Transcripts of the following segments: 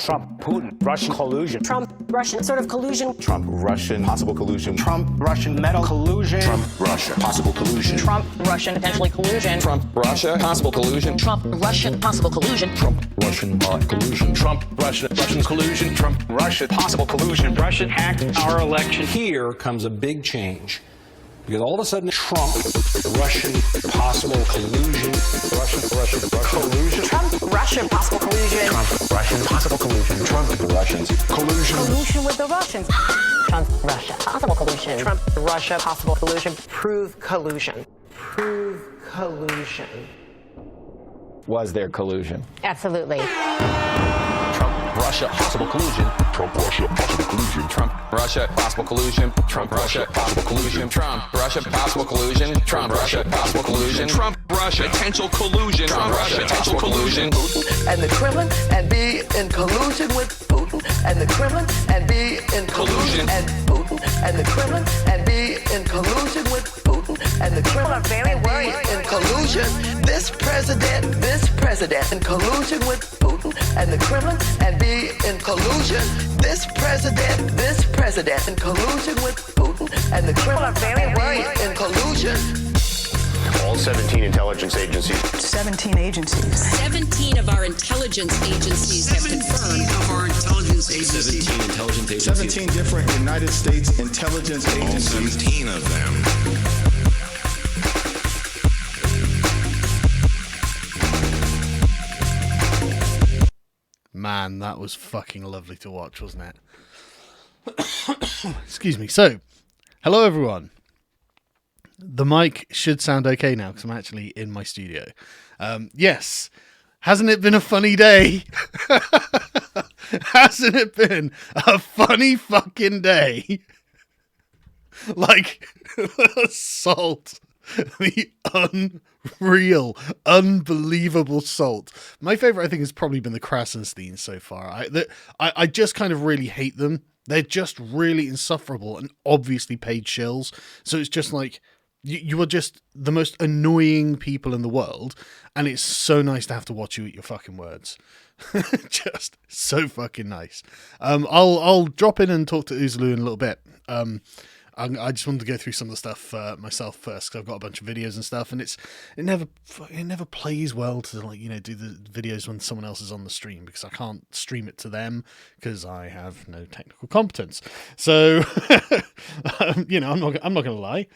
Trump, Putin, Russian collusion. Trump, Russian sort of collusion. Trump, Russian, possible collusion. Trump, Russian metal collusion. Trump, Russia, possible collusion. Trump, Russian, potentially collusion. Trump, Russia, possible collusion. Trump, Russian, possible collusion. Trump, Russian, collusion. Trump, Russian collusion. Trump, Russia, possible collusion. Russian hacked our election. Here comes a big change. Because all of a sudden, Trump, Russian, possible collusion, Russian collusion. Trump, Russian, possible collusion. Trump, Russian, possible collusion. Trump, the Russians. Collusion. Collusion with the Russians. Trump, Russia, possible collusion. Trump, Russia, possible collusion. Prove collusion. Prove collusion. Was there collusion? Absolutely. Trump, Russia, possible collusion. Trump, Russia, possible collusion. Trump, Russia, possible collusion. Trump, Russia, possible collusion. Trump, Russia, possible collusion. Trump, Russia, possible collusion. Trump, Russia, potential collusion. Trump, Russia, potential collusion. And the Kremlin and be in collusion with Putin and the Kremlin and be in collusion and Putin and the Kremlin and be in collusion with Putin and the Kremlin and be in collusion. This president in collusion with Putin and the Kremlin and be in collusion. This president in collusion with Putin and the Kremlin and be in collusion. All 17 intelligence agencies. 17 agencies. 17 of our intelligence agencies have confirmed. Of our intelligence agencies. 17 intelligence agencies. 17 different United States intelligence agencies. All 17 of them. Man, that was fucking lovely to watch, wasn't it? Excuse me. So, hello everyone. The mic should sound okay now because I'm actually in my studio. Yes. Hasn't it been a funny day? Hasn't it been a funny fucking day? Like, the assault. The unreal, unbelievable salt. My favourite, I think, has probably been the Krasensteins so far. I just kind of really hate them. They're just really insufferable and obviously paid shills. So it's just like, you are just the most annoying people in the world, and it's so nice to have to watch you eat your fucking words. Just so fucking nice. I'll drop in and talk to Uzlu in a little bit. I just wanted to go through some of the stuff myself first, because I've got a bunch of videos and stuff, and it never plays well to, like, you know, do the videos when someone else is on the stream, because I can't stream it to them because I have no technical competence. So you know, I'm not gonna lie.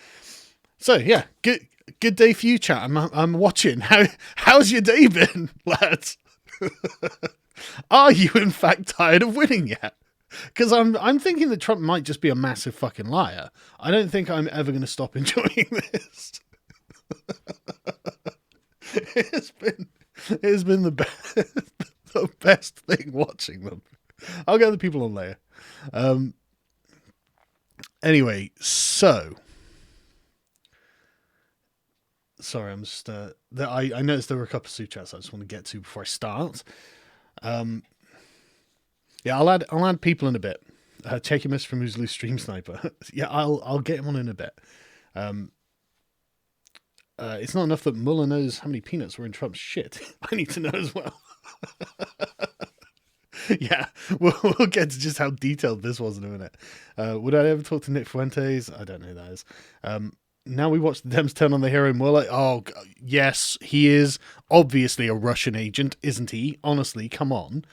So yeah, good day for you, chat. I'm watching. How's your day been, lads? Are you in fact tired of winning yet? Because I'm thinking that Trump might just be a massive fucking liar. I don't think I'm ever going to stop enjoying this. It's been the best thing watching them. I'll get the people on later. Anyway, so sorry, I'm just I noticed there were a couple of super chats I just want to get to before I start. Yeah, I'll add people in a bit. Take a miss from Uzlu Stream Sniper. Yeah, I'll get him on in a bit. It's not enough that Mueller knows how many peanuts were in Trump's shit. I need to know as well. Yeah, we'll get to just how detailed this was in a minute. Would I ever talk to Nick Fuentes? I don't know who that is. Now we watch the Dems turn on the hero Mueller. Oh, yes, he is obviously a Russian agent, isn't he? Honestly, come on.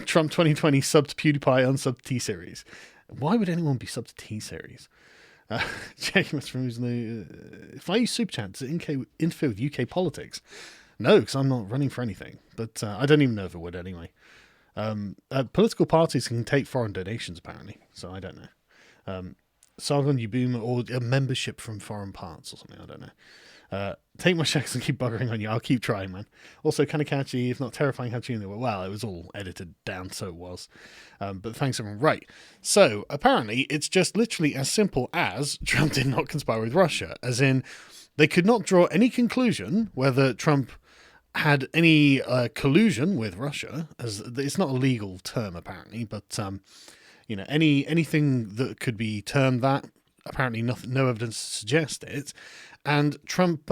Trump 2020 sub to PewDiePie unsub T-Series. Why would anyone be sub to T-Series? Checking us from if I use Super Chat, does it interfere with UK politics? No, because I'm not running for anything. But I don't even know if it would anyway. Political parties can take foreign donations, apparently. So I don't know. Sargon Ubuma, or a membership from foreign parts or something, I don't know. Take my checks and keep buggering on you. I'll keep trying, man. Also, kind of catchy, if not terrifying, how tuned they were. Well, it was all edited down, so it was. But thanks, everyone. Right. So, apparently, it's just literally as simple as Trump did not conspire with Russia. As in, they could not draw any conclusion whether Trump had any collusion with Russia. As it's not a legal term, apparently, but you know, anything that could be termed that. Apparently, no evidence to suggest it. And Trump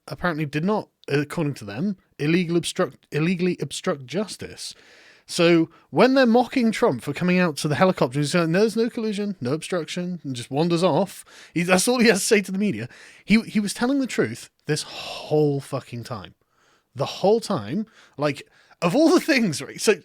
apparently did not, according to them, illegally obstruct justice. So when they're mocking Trump for coming out to the helicopter, he's saying, there's no collusion, no obstruction, and just wanders off. That's all he has to say to the media. He was telling the truth this whole fucking time. The whole time, like, of all the things, right? So,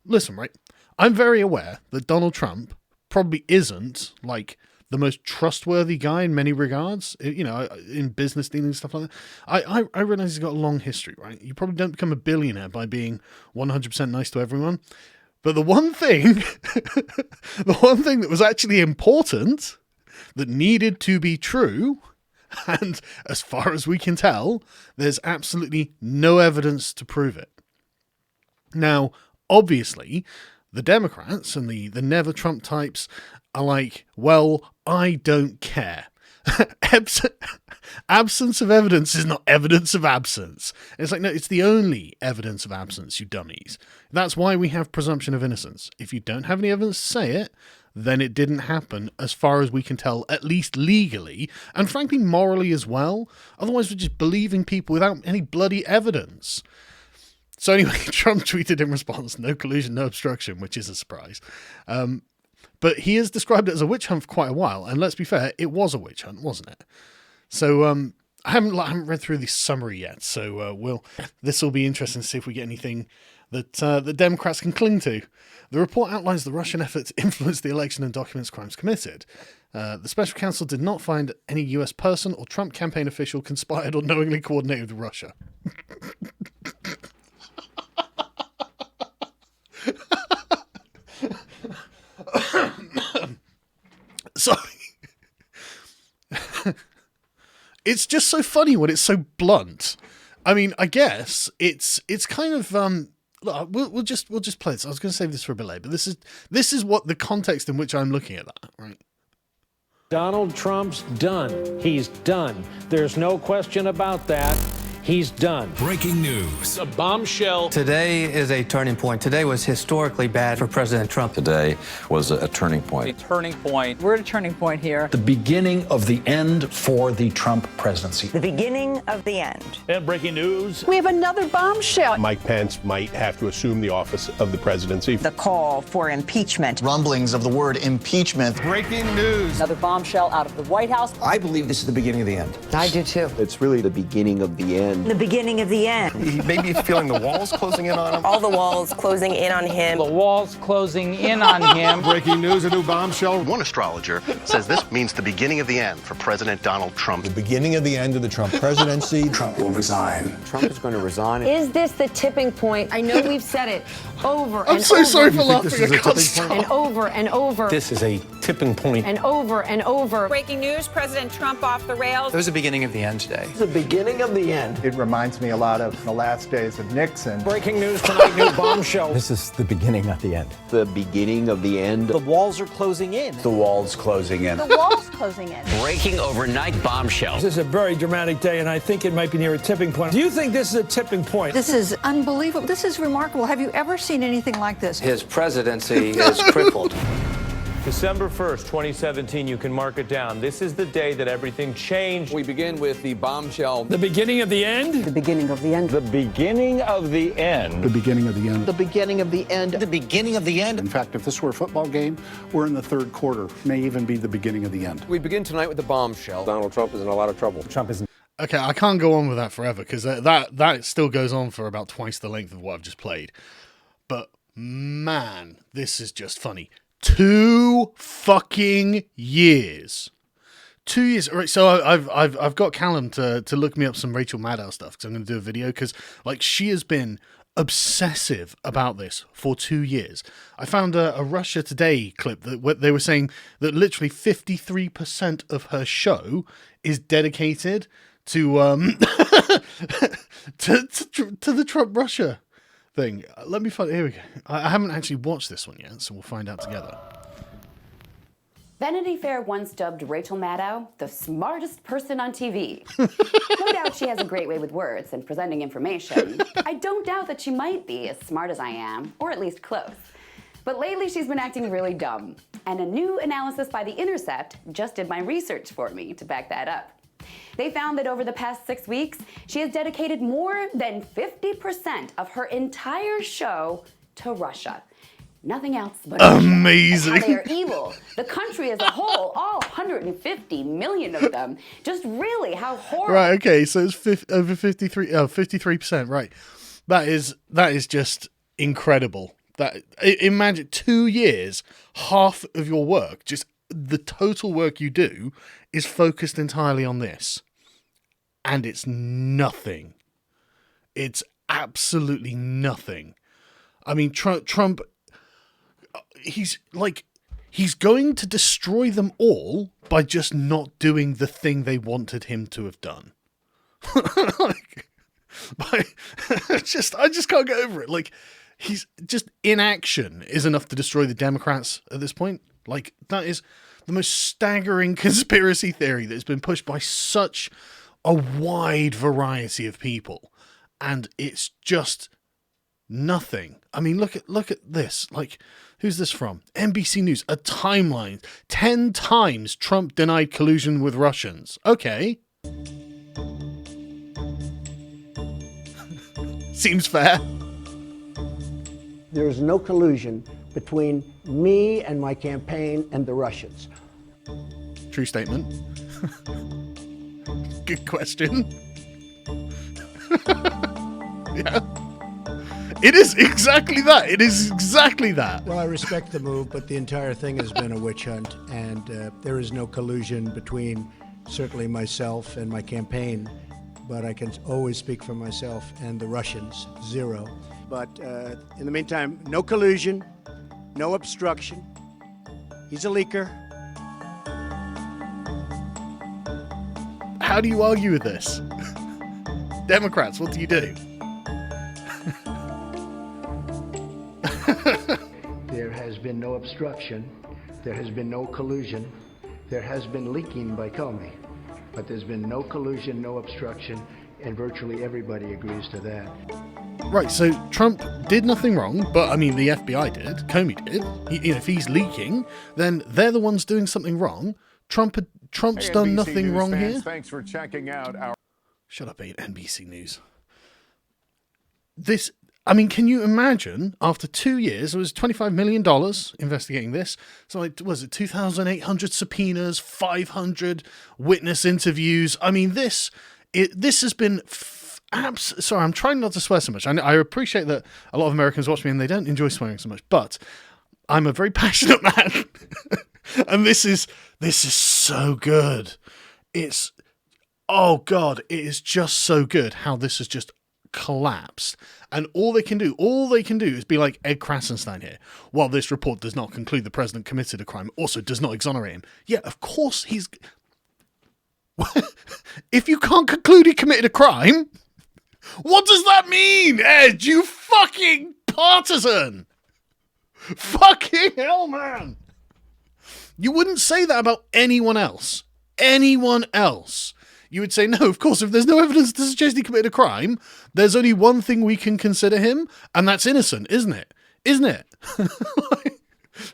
listen, right? I'm very aware that Donald Trump probably isn't, like, the most trustworthy guy in many regards, you know, in business dealings, stuff like that. I realize he's got a long history, right? You probably don't become a billionaire by being 100% nice to everyone. But the one thing, the one thing that was actually important, that needed to be true, and as far as we can tell, there's absolutely no evidence to prove it. Now, obviously, the Democrats and the never Trump types are like, well, I don't care. Absence of evidence is not evidence of absence. And it's like, no, it's the only evidence of absence, you dummies. That's why we have presumption of innocence. If you don't have any evidence to say it, then it didn't happen as far as we can tell, at least legally, and frankly morally as well. Otherwise, we're just believing people without any bloody evidence. So anyway, Trump tweeted in response, no collusion, no obstruction, which is a surprise. But he has described it as a witch hunt for quite a while, and let's be fair, it was a witch hunt, wasn't it? So I haven't read through the summary yet, so this will be interesting to see if we get anything that the Democrats can cling to. The report outlines the Russian effort to influence the election and documents crimes committed. The special counsel did not find any US person or Trump campaign official conspired or knowingly coordinated with Russia. Sorry. It's just so funny when it's so blunt. I mean, I guess it's kind of look, we'll just play this. I was going to save this for a bit later, but this is what the context in which I'm looking at that, right? Donald Trump's done. He's done. There's no question about that. He's done. Breaking news. A bombshell. Today is a turning point. Today was historically bad for President Trump. Today was a turning point. A turning point. We're at a turning point here. The beginning of the end for the Trump presidency. The beginning of the end. And breaking news. We have another bombshell. Mike Pence might have to assume the office of the presidency. The call for impeachment. Rumblings of the word impeachment. Breaking news. Another bombshell out of the White House. I believe this is the beginning of the end. I do too. It's really the beginning of the end. The beginning of the end. Maybe he's feeling the walls closing in on him. All the walls closing in on him. The walls closing in on him. Breaking news, a new bombshell. One astrologer says this means the beginning of the end for President Donald Trump. The beginning of the end of the Trump presidency. Trump will resign. Trump is going to resign. Is this the tipping point? I know we've said it over and over. I'm so sorry for laughing. I can't stop. And over and over. This is a tipping point. And over and over. Breaking news, President Trump off the rails. It was the beginning of the end today. The beginning of the end. It reminds me a lot of the last days of Nixon. Breaking news tonight, new bombshell. This is the beginning, not the end. The beginning of the end. The walls are closing in. The walls closing in. The wall's closing in. Breaking overnight bombshell. This is a very dramatic day, and I think it might be near a tipping point. Do you think this is a tipping point? This is unbelievable. This is remarkable. Have you ever seen anything like this? His presidency is crippled. December 1st, 2017, you can mark it down. This is the day that everything changed. We begin with the bombshell. The beginning of the end? The beginning of the end. The beginning of the end. The beginning of the end. The beginning of the end. The beginning of the end. In fact, if this were a football game, we're in the third quarter. May even be the beginning of the end. We begin tonight with the bombshell. Donald Trump is in a lot of trouble. Trump is. Okay, I can't go on with that forever because that still goes on for about twice the length of what I've just played. But man, this is just funny. 2 fucking years. 2 years. All right, so I've got Callum to look me up some Rachel Maddow stuff because I'm going to do a video because like she has been obsessive about this for 2 years. I found a Russia Today clip that they were saying that literally 53% of her show is dedicated to to the Trump Russia thing. Let me find. Here we go. I haven't actually watched this one yet, so we'll find out together. Vanity Fair once dubbed Rachel Maddow the smartest person on TV. No doubt she has a great way with words and presenting information. I don't doubt that she might be as smart as I am, or at least close. But lately she's been acting really dumb. And a new analysis by The Intercept just did my research for me to back that up. They found that over the past 6 weeks, she has dedicated more than 50% of her entire show to Russia. Nothing else but amazing. Russia. And how they are evil. The country as a whole, all 150 million of them. Just really how horrible. Right, okay, so it's over 53%, right. That is just incredible. Imagine 2 years, half of your work, just the total work you do is focused entirely on this. And it's nothing. It's absolutely nothing. I mean, Trump, he's going to destroy them all by just not doing the thing they wanted him to have done. I just can't get over it. Like, he's just inaction is enough to destroy the Democrats at this point. Like, that is the most staggering conspiracy theory that's been pushed by such a wide variety of people, and it's just nothing. I mean, look at this. Like, who's this from? NBC News, a timeline. 10 times Trump denied collusion with Russians. Okay. Seems fair. There is no collusion between me and my campaign and the Russians. True statement. Good question. Yeah. It is exactly that. It is exactly that. Well, I respect the move, but the entire thing has been a witch hunt, and there is no collusion between certainly myself and my campaign, but I can always speak for myself and the Russians, zero. But in the meantime, no collusion, no obstruction. He's a leaker. How do you argue with this? Democrats, what do you do? There has been no obstruction. There has been no collusion. There has been leaking by Comey. But there's been no collusion, no obstruction, and virtually everybody agrees to that. Right, so Trump did nothing wrong, but I mean, the FBI did, Comey did. If he's leaking, then they're the ones doing something wrong. Trump's done nothing wrong here. Thanks for checking out our... Shut up, NBC News. This, I mean, can you imagine, after 2 years, it was $25 million investigating this. So, like, was it 2,800 subpoenas, 500 witness interviews? I mean, this has been... Sorry, I'm trying not to swear so much. I appreciate that a lot of Americans watch me and they don't enjoy swearing so much, but I'm a very passionate man. And this is so good. It's, oh God, it is just so good how this has just collapsed. And all they can do is be like Ed Krasenstein here. While this report does not conclude the president committed a crime, also does not exonerate him. Yeah, of course he's... If you can't conclude he committed a crime, what does that mean, Ed? You fucking partisan! Fucking hell, man! You wouldn't say that about anyone else. Anyone else. You would say, no, of course, if there's no evidence to suggest he committed a crime, there's only one thing we can consider him, and that's innocent, isn't it? Isn't it?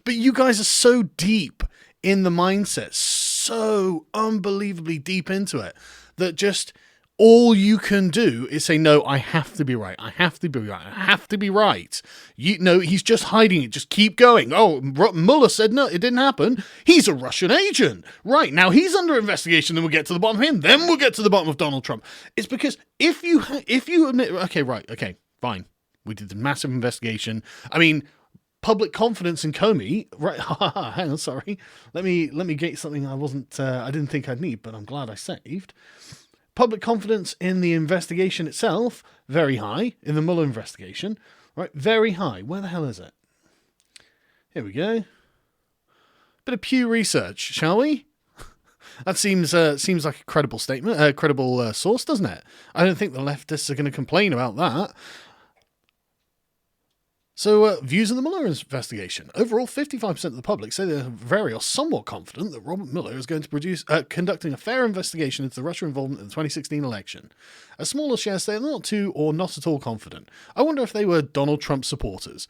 But you guys are so deep in the mindset, so unbelievably deep into it, that just all you can do is say, no, I have to be right. I have to be right. I have to be right. You know, he's just hiding it. Just keep going. Oh, Mueller said no, it didn't happen. He's a Russian agent. Right, now he's under investigation. Then we'll get to the bottom of him. Then we'll get to the bottom of Donald Trump. It's because if you admit, okay, right, okay, fine. We did the massive investigation. I mean, public confidence in Comey, right? Hang on, sorry. Let me get something I didn't think I'd need, but I'm glad I saved. Public confidence in the investigation itself, very high. In the Mueller investigation, right? Very high. Where the hell is it? Here we go. Bit of Pew Research, shall we? That seems like a credible statement, credible source, doesn't it? I don't think the leftists are going to complain about that. So, views on the Mueller investigation. Overall, 55% of the public say they're very or somewhat confident that Robert Mueller is going to conducting a fair investigation into the Russian involvement in the 2016 election. A smaller share say they're not too or not at all confident. I wonder if they were Donald Trump supporters,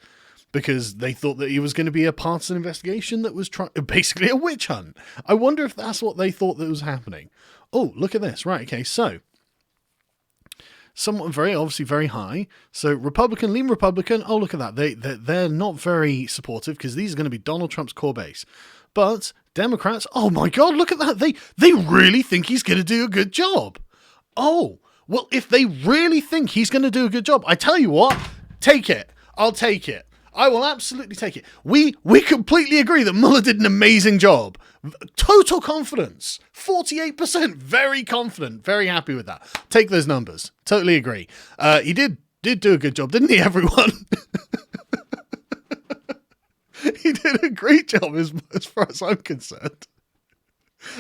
because they thought that he was going to be a partisan investigation that was basically a witch hunt. I wonder if that's what they thought that was happening. Oh, look at this. Right, okay, so somewhat very obviously very high. So Republican, lean Republican, oh, look at that. They're not very supportive because these are going to be Donald Trump's core base. But Democrats, oh my God, look at that. They really think he's going to do a good job. Oh, well, if they really think he's going to do a good job, I tell you what, take it. I'll take it. I will absolutely take it. We completely agree that Mueller did an amazing job. Total confidence. 48%. Very confident. Very happy with that. Take those numbers. Totally agree. He did do a good job, didn't he, everyone? He did a great job as far as I'm concerned.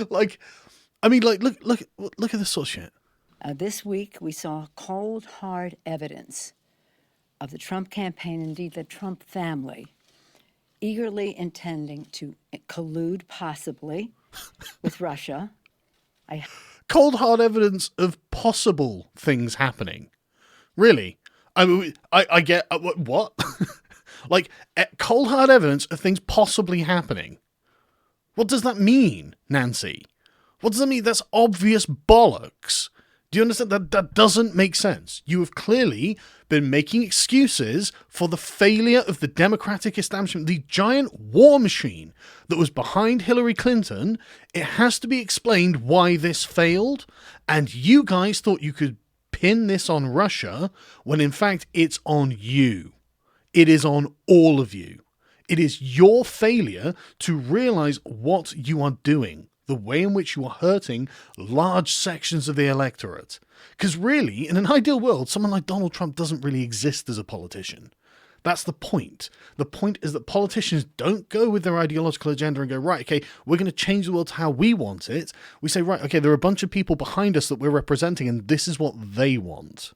Look at this sort of shit. This week, we saw cold, hard evidence of the Trump campaign, indeed the Trump family, eagerly intending to collude possibly with Russia. Cold, hard evidence of possible things happening. Really? I mean, I get... what? Like, cold, hard evidence of things possibly happening. What does that mean, Nancy? What does that mean? That's obvious bollocks. Do you understand? That doesn't make sense. You have clearly been making excuses for the failure of the Democratic establishment, the giant war machine that was behind Hillary Clinton. It has to be explained why this failed. And you guys thought you could pin this on Russia when in fact it's on you. It is on all of you. It is your failure to realize what you are doing, the way in which you are hurting large sections of the electorate. Because really, in an ideal world, someone like Donald Trump doesn't really exist as a politician. That's the point. The point is that politicians don't go with their ideological agenda and go, right, okay, we're going to change the world to how we want it. We say, right, okay, there are a bunch of people behind us that we're representing, and this is what they want.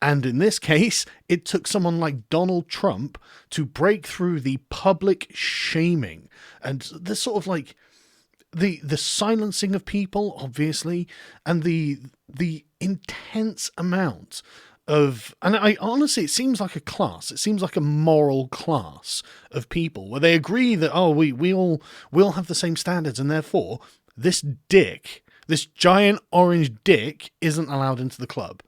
And in this case, it took someone like Donald Trump to break through the public shaming and the sort of like the silencing of people, obviously, and the intense amount of, and I honestly, it seems like a class. It seems like a moral class of people where they agree that, oh, we all have the same standards, and therefore this dick, this giant orange dick, isn't allowed into the club.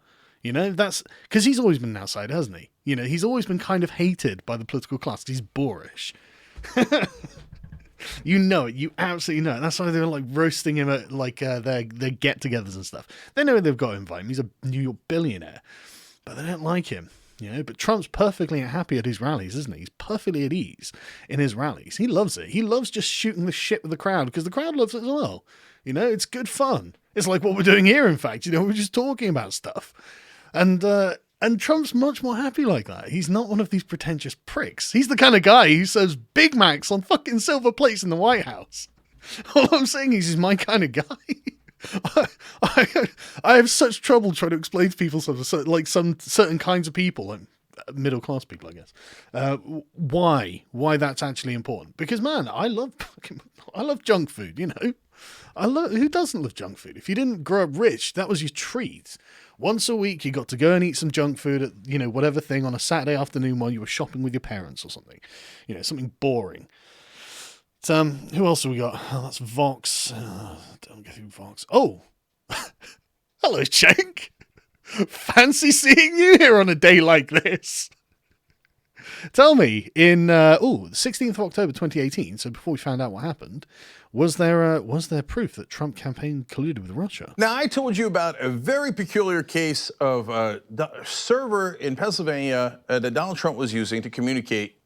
You know, that's because he's always been an outsider, hasn't he? You know, he's always been kind of hated by the political class. He's boorish. You know it. You absolutely know it. That's why they're like roasting him at like their get-togethers and stuff. They know they've got to invite him. He's a New York billionaire, but they don't like him. You know, but Trump's perfectly happy at his rallies, isn't he? He's perfectly at ease in his rallies. He loves it. He loves just shooting the shit with the crowd because the crowd loves it as well. You know, it's good fun. It's like what we're doing here, in fact. You know, we're just talking about stuff. And Trump's much more happy like that. He's not one of these pretentious pricks. He's the kind of guy who serves Big Macs on fucking silver plates in the White House. All I'm saying is he's my kind of guy. I have such trouble trying to explain to people some certain kinds of people, like middle class people, I guess, why that's actually important. Because man, I love junk food. You know, who doesn't love junk food? If you didn't grow up rich, that was your treat. Once a week, you got to go and eat some junk food at, you know, whatever thing on a Saturday afternoon while you were shopping with your parents or something. You know, something boring. Who else have we got? Oh, that's Vox. Don't go through Vox. Oh, hello, Cenk. Fancy seeing you here on a day like this. Tell me, in the 16th of October 2018, so before we found out what happened, was there proof that Trump campaign colluded with Russia? Now, I told you about a very peculiar case of a server in Pennsylvania that Donald Trump was using to communicate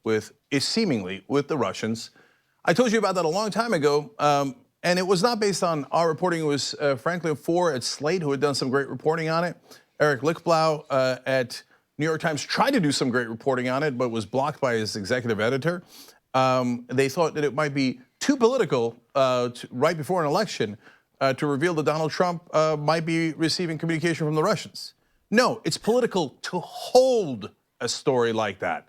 seemingly with the Russians. I told you about that a long time ago, and it was not based on our reporting. It was Franklin Foer at Slate who had done some great reporting on it. Eric Lichtblau at New York Times tried to do some great reporting on it, but was blocked by his executive editor. They thought that it might be too political right before an election to reveal that Donald Trump might be receiving communication from the Russians. No, it's political to hold a story like that.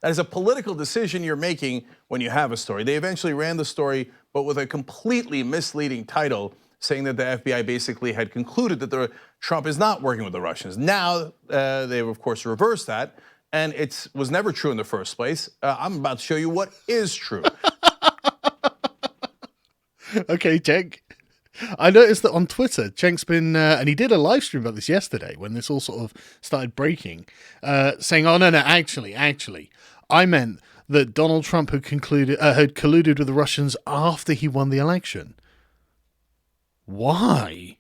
That is a political decision you're making when you have a story. They eventually ran the story, but with a completely misleading title, saying that the FBI basically had concluded that Trump is not working with the Russians. Now, they've of course reversed that, and it was never true in the first place. I'm about to show you what is true. Okay, Cenk. I noticed that on Twitter, Cenk's been, and he did a live stream about this yesterday when this all sort of started breaking, saying, "Oh no, actually, I meant that Donald Trump had colluded with the Russians after he won the election." Why?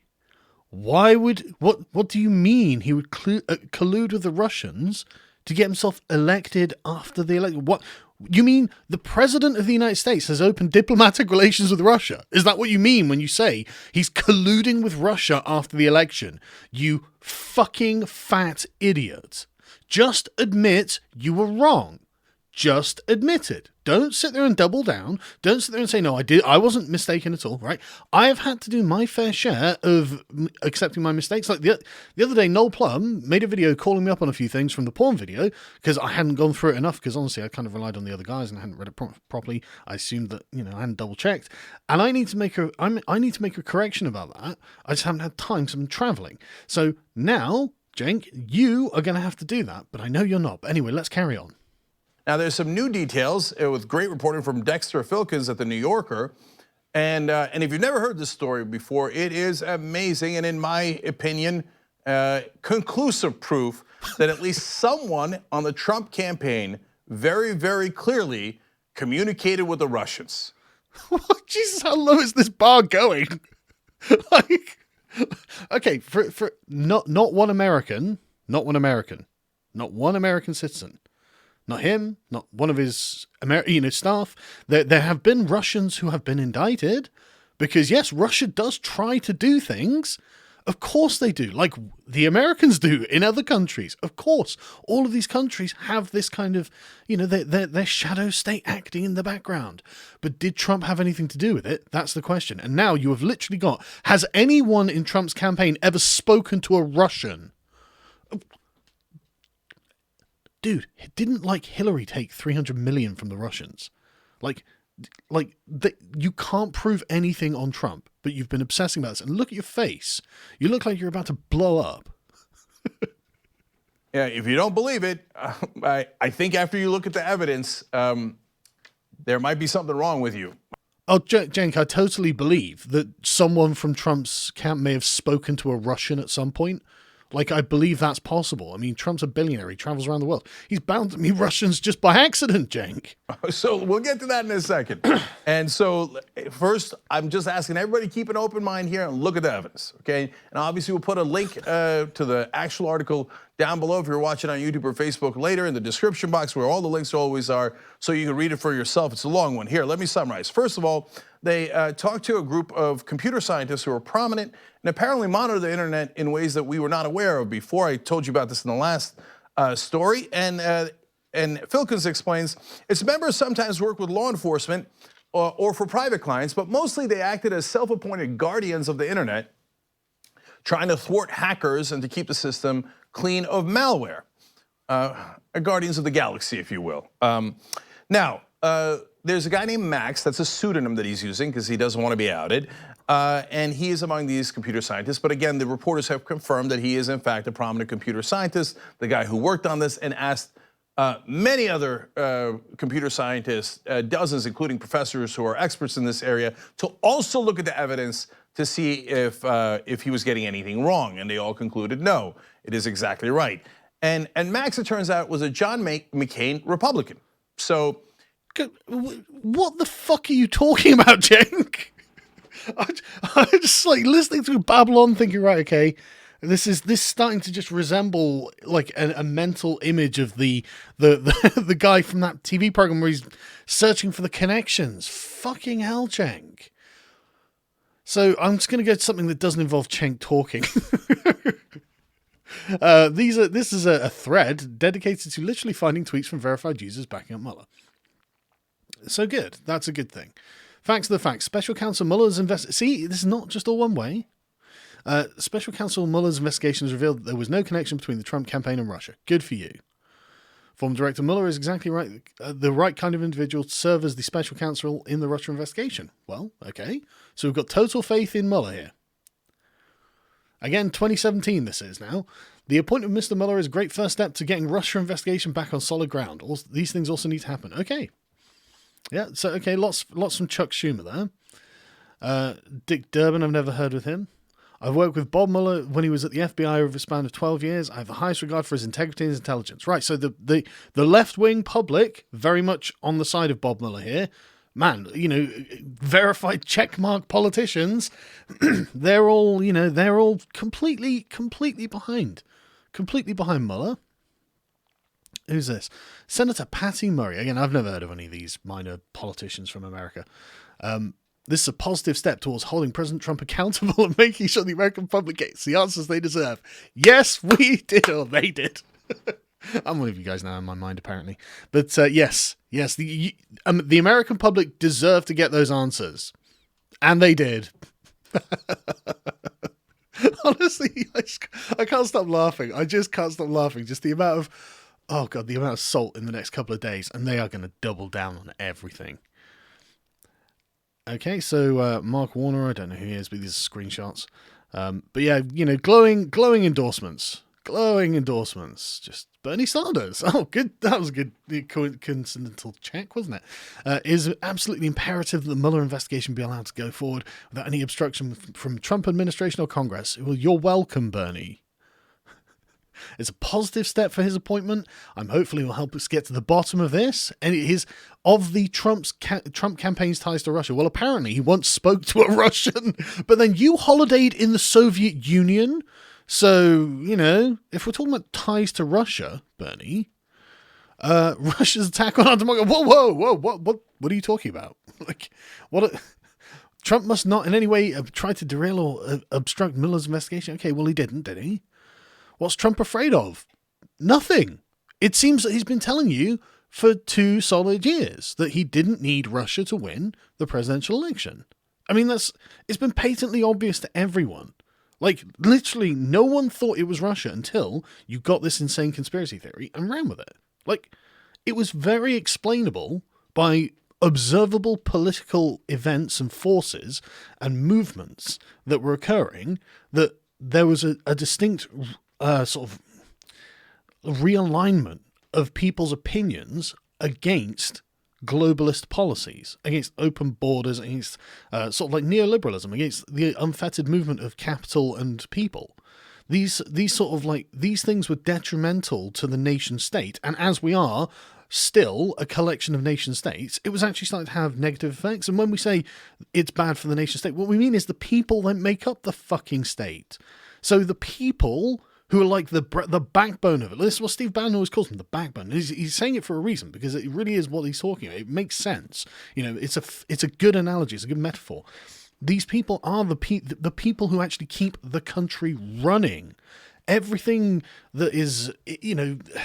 Why would what do you mean he would collude with the Russians to get himself elected after the election? What you mean? The president of the United States has opened diplomatic relations with Russia? Is that what you mean when you say he's colluding with Russia after the election? You fucking fat idiot! Just admit you were wrong. Just admit it. Don't sit there and double down. Don't sit there and say, no, I wasn't mistaken at all, right? I have had to do my fair share of accepting my mistakes. Like the other day, Noel Plum made a video calling me up on a few things from the porn video because I hadn't gone through it enough, because honestly, I kind of relied on the other guys and I hadn't read it properly. I assumed that, I hadn't double checked. And I need to make a correction about that. I just haven't had time because I'm traveling. So now, Cenk, you are going to have to do that, but I know you're not. But anyway, let's carry on. Now, there's some new details with great reporting from Dexter Filkins at The New Yorker. And if you've never heard this story before, it is amazing and, in my opinion, conclusive proof that at least someone on the Trump campaign very, very clearly communicated with the Russians. Jesus, how low is this bar going? Okay, for not one American citizen. Not him, not one of his staff. There have been Russians who have been indicted because, yes, Russia does try to do things. Of course they do, like the Americans do in other countries. Of course, all of these countries have this kind of, their shadow state acting in the background. But did Trump have anything to do with it? That's the question. And now you have literally got, has anyone in Trump's campaign ever spoken to a Russian? Dude, didn't Hillary take 300 million from the Russians? You can't prove anything on Trump, but you've been obsessing about this. And look at your face. You look like you're about to blow up. Yeah, if you don't believe it, I think after you look at the evidence, there might be something wrong with you. Oh, Cenk, I totally believe that someone from Trump's camp may have spoken to a Russian at some point. I believe that's possible. I mean, Trump's a billionaire. He travels around the world. He's bound to meet Russians just by accident, Cenk. So we'll get to that in a second. And so first, I'm just asking everybody keep an open mind here and look at the evidence, okay? And obviously, we'll put a link to the actual article down below if you're watching on YouTube or Facebook later in the description box where all the links always are so you can read it for yourself. It's a long one. Here, let me summarize. First of all, they talked to a group of computer scientists who are prominent and apparently monitor the internet in ways that we were not aware of before. I told you about this in the last story. And Filkins explains, its members sometimes work with law enforcement or for private clients, but mostly they acted as self-appointed guardians of the internet, trying to thwart hackers and to keep the system clean of malware. Guardians of the galaxy, if you will. Now, there's a guy named Max, that's a pseudonym that he's using because he doesn't want to be outed. And he is among these computer scientists. But again, the reporters have confirmed that he is in fact a prominent computer scientist, the guy who worked on this and asked many other computer scientists, dozens, including professors who are experts in this area, to also look at the evidence to see if he was getting anything wrong. And they all concluded, no, it is exactly right. And Max, it turns out, was a John McCain Republican. So, what the fuck are you talking about, Cenk? I'm just listening to Babylon, thinking, right, okay, this starting to just resemble a mental image of the guy from that TV program where he's searching for the connections. Fucking hell, Cenk. So I'm just going to go to something that doesn't involve Cenk talking. This is a thread dedicated to literally finding tweets from verified users backing up Mueller. So good. That's a good thing. Facts are the facts. Special Counsel Mueller's See, this is not just all one way. Special Counsel Mueller's investigations revealed that there was no connection between the Trump campaign and Russia. Good for you. Former Director Mueller is exactly right, the right kind of individual to serve as the special counsel in the Russia investigation. Well, okay. So we've got total faith in Mueller here. Again, 2017 this is now. The appointment of Mr. Mueller is a great first step to getting Russia investigation back on solid ground. These things also need to happen. Okay. Yeah, so, okay, lots from Chuck Schumer Dick Durbin, I've never heard of him. I've worked with Bob Mueller when he was at the FBI over a span of 12 years. I have the highest regard for his integrity and his intelligence. Right, so the left-wing public, very much on the side of Bob Mueller here. Man, verified checkmark politicians, they're all completely behind Mueller. Who's this? Senator Patty Murray. Again, I've never heard of any of these minor politicians from America. This is a positive step towards holding President Trump accountable and making sure the American public gets the answers they deserve. Yes, we did, or they did. I'm one of you guys now in my mind, apparently. But yes, the American public deserve to get those answers. And they did. Honestly, I can't stop laughing. I just can't stop laughing. Just the amount of salt in the next couple of days. And they are going to double down on everything. Okay, so Mark Warner, I don't know who he is, but these are screenshots. But yeah, glowing endorsements. Glowing endorsements. Just Bernie Sanders. Oh, good. That was a good coincidental check, wasn't it? Is absolutely imperative that the Mueller investigation be allowed to go forward without any obstruction from Trump administration or Congress. Well, you're welcome, Bernie. It's a positive step for his appointment. I'm hopefully will help us get to the bottom of this. And it is of the Trump campaign's ties to Russia. Well, apparently he once spoke to a Russian, but then you holidayed in the Soviet Union. So, if we're talking about ties to Russia, Bernie, Russia's attack on our democracy. Whoa, what are you talking about? Trump must not in any way have tried to derail or obstruct Mueller's investigation. Okay, well, he didn't, did he? What's Trump afraid of? Nothing. It seems that he's been telling you for 2 solid years that he didn't need Russia to win the presidential election. I mean, it's been patently obvious to everyone. Literally, no one thought it was Russia until you got this insane conspiracy theory and ran with it. It was very explainable by observable political events and forces and movements that were occurring, that there was a distinct sort of realignment of people's opinions against globalist policies, against open borders, against neoliberalism, against the unfettered movement of capital and people. These things were detrimental to the nation state, and as we are still a collection of nation states, it was actually starting to have negative effects. And when we say it's bad for the nation state, what we mean is the people that make up the fucking state. So the people who are like the backbone of it. This is what Steve Bannon always calls them, the backbone. He's saying it for a reason, because it really is what he's talking about. It makes sense. It's a good analogy. It's a good metaphor. These people are the people who actually keep the country running. Everything that is,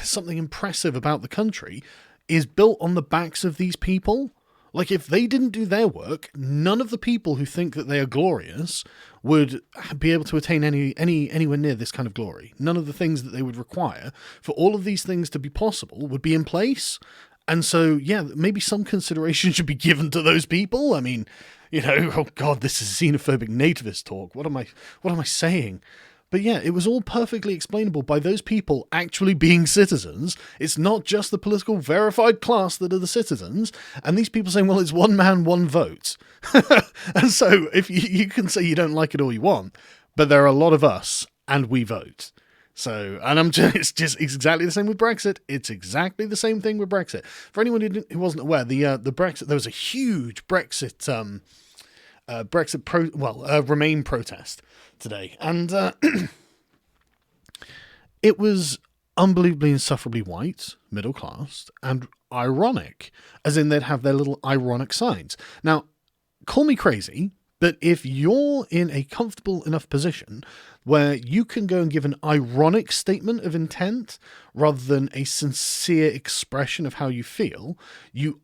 something impressive about the country is built on the backs of these people. If they didn't do their work, none of the people who think that they are glorious would be able to attain anywhere near this kind of glory. None of the things that they would require for all of these things to be possible would be in place. And so, yeah, maybe some consideration should be given to those people. I mean, oh God, this is xenophobic nativist talk. What am I saying? But yeah, it was all perfectly explainable by those people actually being citizens. It's not just the political verified class that are the citizens. And these people saying, well, it's one man, one vote. And so if you can say you don't like it all you want, but there are a lot of us and we vote. So, and it's exactly the same with Brexit. It's exactly the same thing with Brexit. For anyone who wasn't aware, the Brexit, there was a huge Brexit, Remain protest today, and it was unbelievably insufferably white, middle class, and ironic, as in they'd have their little ironic signs. Now, call me crazy, but if you're in a comfortable enough position where you can go and give an ironic statement of intent rather than a sincere expression of how you feel,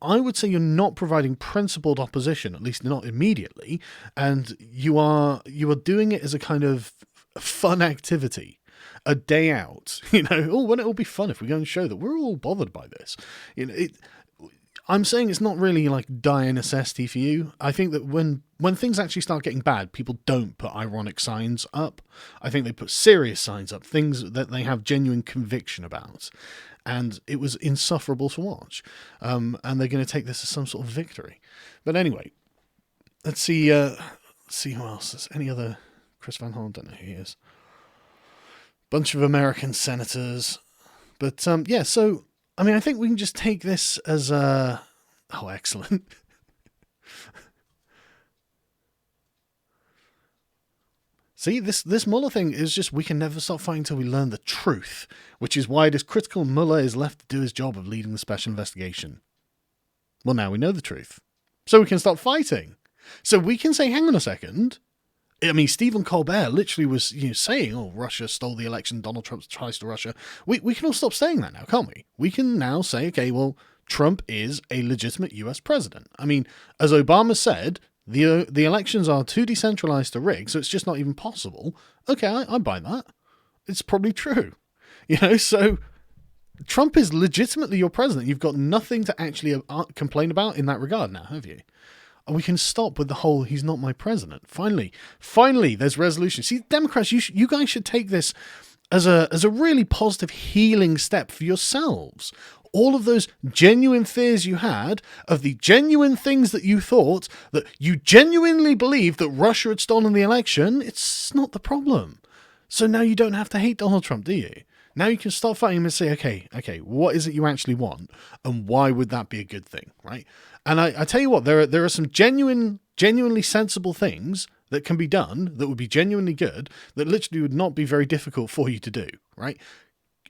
I would say you're not providing principled opposition, at least not immediately, and you are doing it as a kind of fun activity, a day out. Wouldn't it all be fun if we go and show that we're all bothered by this? I'm saying it's not really like dire necessity for you. I think that when things actually start getting bad, people don't put ironic signs up. I think they put serious signs up, things that they have genuine conviction about. And it was insufferable to watch. And they're going to take this as some sort of victory. But anyway, let's see. see who else. Is any other Chris Van Hollen? Don't know who he is. Bunch of American senators. But yeah, so I mean, I think we can just take this as a excellent. See, this Mueller thing is just, we can never stop fighting until we learn the truth, which is why it is critical Mueller is left to do his job of leading the special investigation. Well, now we know the truth, so we can stop fighting. So we can say, hang on a second. I mean, Stephen Colbert literally was saying, oh, Russia stole the election, Donald Trump ties to Russia. We can all stop saying that now, can't we? We can now say, okay, well, Trump is a legitimate US president. I mean, as Obama said, the elections are too decentralized to rig, so it's just not even possible. Okay, I buy that. It's probably true. So Trump is legitimately your president. You've got nothing to actually complain about in that regard now, have you? And we can stop with the whole, he's not my president. Finally, there's resolution. See, Democrats, you guys should take this as a really positive healing step for yourselves. All of those genuine fears you had, of the genuine things that you thought, that you genuinely believed that Russia had stolen the election, it's not the problem. So now you don't have to hate Donald Trump, do you? Now you can start fighting him and say, okay, what is it you actually want? And why would that be a good thing, right? And I tell you what, there are some genuinely sensible things that can be done that would be genuinely good, that literally would not be very difficult for you to do, right?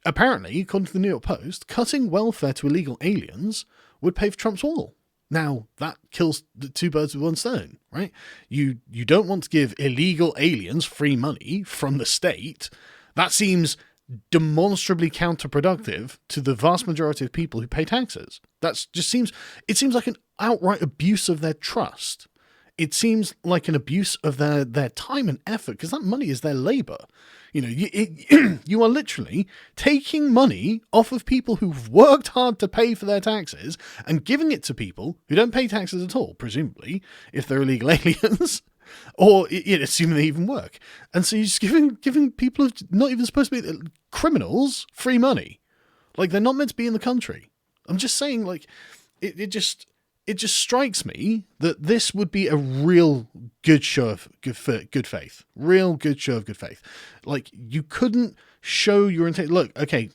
Apparently, according to the New York Post, cutting welfare to illegal aliens would pay for Trump's wall. Now, that kills the two birds with one stone, right? You don't want to give illegal aliens free money from the state. That seems demonstrably counterproductive to the vast majority of people who pay taxes. It seems like an outright abuse of their trust. It seems like an abuse of their time and effort, because that money is their labor. You are literally taking money off of people who've worked hard to pay for their taxes and giving it to people who don't pay taxes at all, presumably, if they're illegal aliens, or assuming they even work. And so you're just giving people who are not even supposed to be criminals free money. Like, they're not meant to be in the country. I'm just saying, like, it just strikes me that this would be a real good show of good faith. Real good show of good faith. Like, you couldn't show your intent. Look, okay,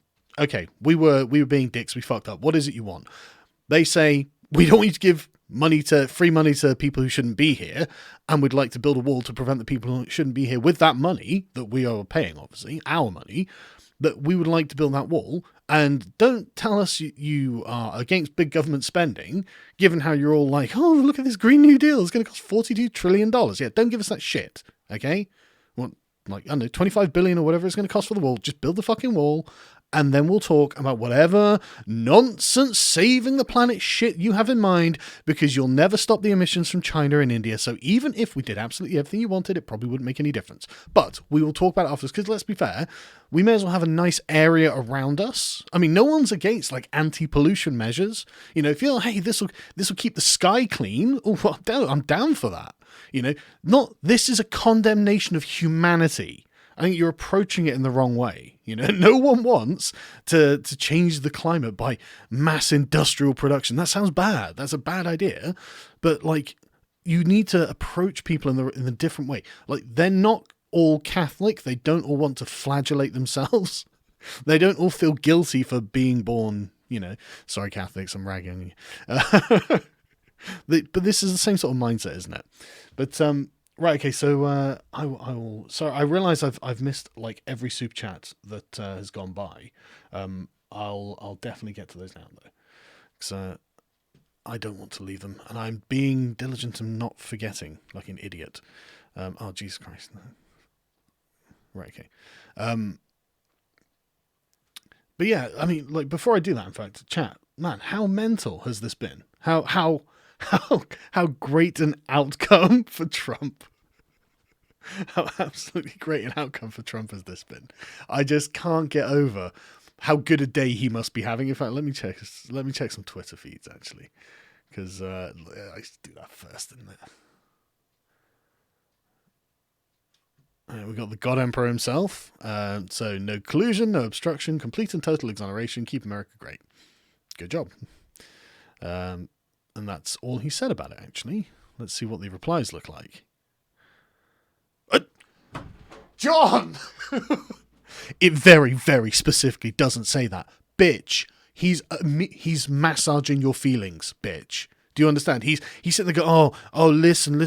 we were being dicks. We fucked up. What is it you want? They say, we don't want you to give free money to people who shouldn't be here, and we'd like to build a wall to prevent the people who shouldn't be here with that money that we are paying, obviously, our money, that we would like to build that wall. And don't tell us you are against big government spending, given how you're all like, oh, look at this Green New Deal, it's going to cost $42 trillion. Yeah, don't give us that shit, okay? What, like, I don't know, $25 billion or whatever it's going to cost for the wall. Just build the fucking wall, and then we'll talk about whatever nonsense saving the planet shit you have in mind, because you'll never stop the emissions from China and India. So even if we did absolutely everything you wanted, it probably wouldn't make any difference. But we will talk about it afterwards, because let's be fair, we may as well have a nice area around us. I mean, no one's against like anti-pollution measures. If you're like, hey, this will keep the sky clean, oh, I'm down for that. This is a condemnation of humanity. I think you're approaching it in the wrong way. No one wants to change the climate by mass industrial production. That sounds bad. That's a bad idea. But like, you need to approach people in a different way. Like, they're not all Catholic. They don't all want to flagellate themselves. They don't all feel guilty for being born. Sorry, Catholics, I'm ragging you. But this is the same sort of mindset, isn't it? But right, okay, so I will. Sorry, I realise I've missed like every super chat that has gone by. I'll definitely get to those now though, because I don't want to leave them, and I'm being diligent and not forgetting like an idiot. Oh Jesus Christ! No. Right, okay. But yeah, I mean, like, before I do that, in fact, chat, man, how mental has this been? How great an outcome for Trump. How absolutely great an outcome for Trump has this been. I just can't get over how good a day he must be having. In fact, let me check some Twitter feeds, actually, because I used to do that first, didn't it? We got the God Emperor himself. So no collusion, no obstruction, complete and total exoneration, keep America great. Good job. And that's all he said about it, actually. Let's see what the replies look like. John! It very, very specifically doesn't say that. Bitch, he's massaging your feelings, bitch. Do you understand? He's sitting there going, oh, listen,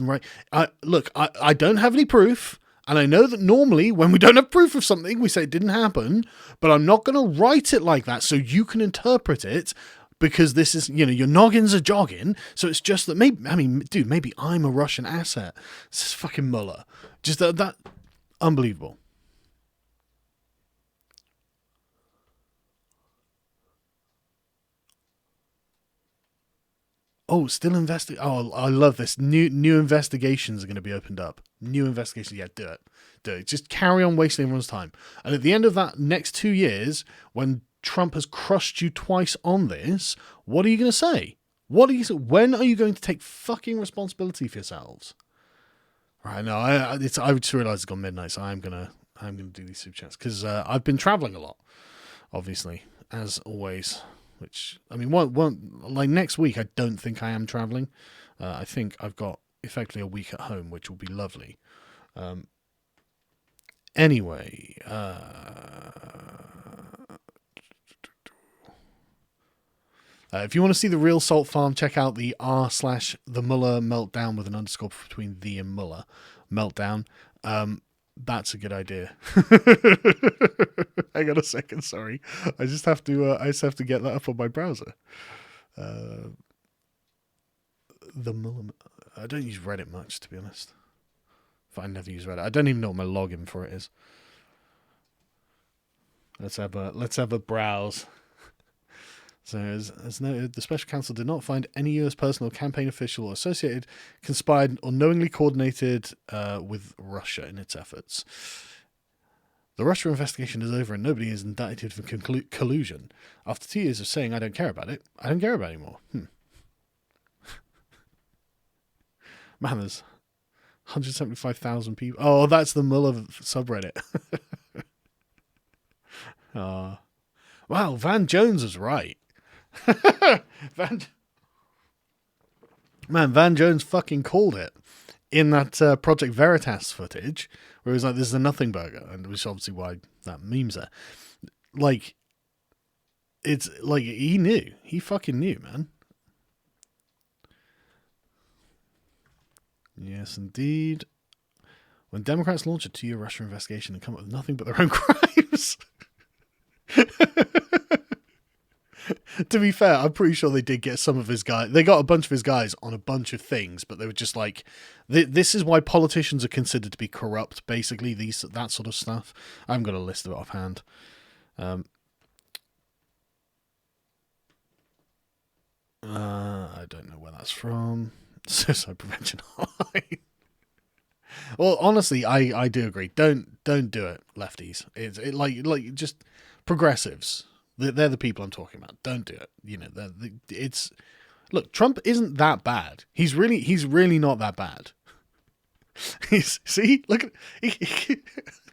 right? I don't have any proof, and I know that normally when we don't have proof of something, we say it didn't happen, but I'm not going to write it like that so you can interpret it, because this is, your noggins are jogging, so it's just that maybe I'm a Russian asset. This is fucking Mueller. Just that unbelievable. Oh, still investigate. Oh, I love this. New investigations are going to be opened up. New investigations. Yeah, do it. Just carry on wasting everyone's time. And at the end of that next 2 years, when Trump has crushed you twice on this, what are you going to say? When are you going to take fucking responsibility for yourselves? Right, no, I just realised it's gone midnight, so I'm gonna do these super chats because I've been travelling a lot, obviously, as always. Which, like next week, I don't think I am travelling. I think I've got effectively a week at home, which will be lovely. Anyway, if you want to see the real Salt Farm, check out the r/the Mueller meltdown with an underscore between the and Mueller meltdown. That's a good idea. Hang on a second, sorry. I just have to get that up on my browser. The Mueller. I don't use Reddit much, to be honest. I never use Reddit. I don't even know what my login for it is. Let's have a browse. So, as noted, the special counsel did not find any U.S. person or campaign official or associated, conspired, or knowingly coordinated with Russia in its efforts. The Russia investigation is over and nobody is indicted for collusion. After 2 years of saying, I don't care about it, I don't care about it anymore. Man, there's 175,000 people. Oh, that's the Mueller subreddit. Wow, Van Jones is right. Van Jones fucking called it in that Project Veritas footage where he was like, this is a nothing burger, and which is obviously why that meme's there. Like, it's like he fucking knew, man. Yes, indeed. When Democrats launch a 2-year Russia investigation and come up with nothing but their own crimes. To be fair, I'm pretty sure they did get some of his guys. They got a bunch of his guys on a bunch of things, but they were just like, this is why politicians are considered to be corrupt, basically, that sort of stuff. I haven't got a list of it offhand. I don't know where that's from. Suicide prevention hotline. Well, honestly, I do agree. Don't do it, lefties. It's like just progressives. They're the people I'm talking about. Don't do it. Look, Trump isn't that bad. He's really not that bad. Look,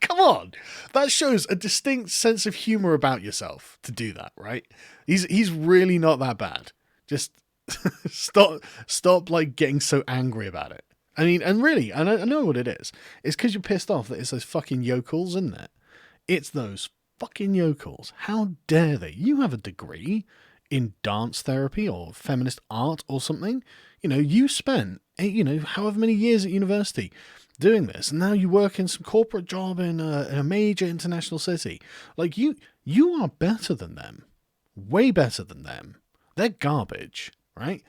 come on. That shows a distinct sense of humor about yourself to do that, right? He's really not that bad. Just stop like getting so angry about it. I mean, and really, and I know what it is. It's because you're pissed off that it's those fucking yokels, isn't it? It's those fucking yokels. How dare they? You have a degree in dance therapy or feminist art or something. You spent, however many years at university doing this, and now you work in some corporate job in a major international city. Like, you are better than them. Way better than them. They're garbage, right?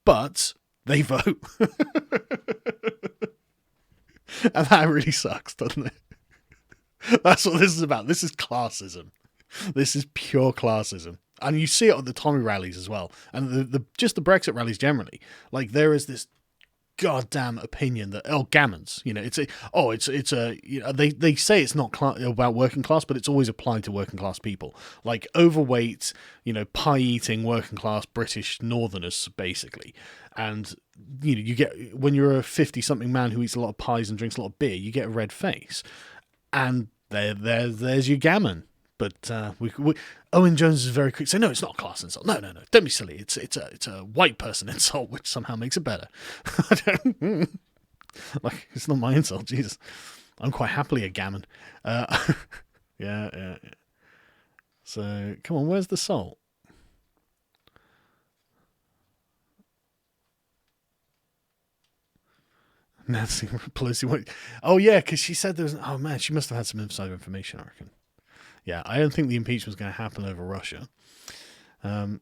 But they vote. And that really sucks, doesn't it? That's what this is about. This is classism. This is pure classism. And you see it at the Tommy rallies as well. And just the Brexit rallies generally. Like, there is this goddamn opinion that, gammons, they say it's not about working class, but it's always applied to working class people. Like overweight, pie-eating working class British northerners, basically. And, you get, when you're a 50-something man who eats a lot of pies and drinks a lot of beer, you get a red face. And there's your gammon. But Owen Jones is very quick to say, no, it's not a class insult. No, don't be silly. It's a white person insult, which somehow makes it better. Like, it's not my insult, Jesus. I'm quite happily a gammon. Yeah. So, come on, where's the salt? Nancy Pelosi. Oh, yeah, because she said there was... Oh, man, she must have had some inside information, I reckon. Yeah, I don't think the impeachment was going to happen over Russia. I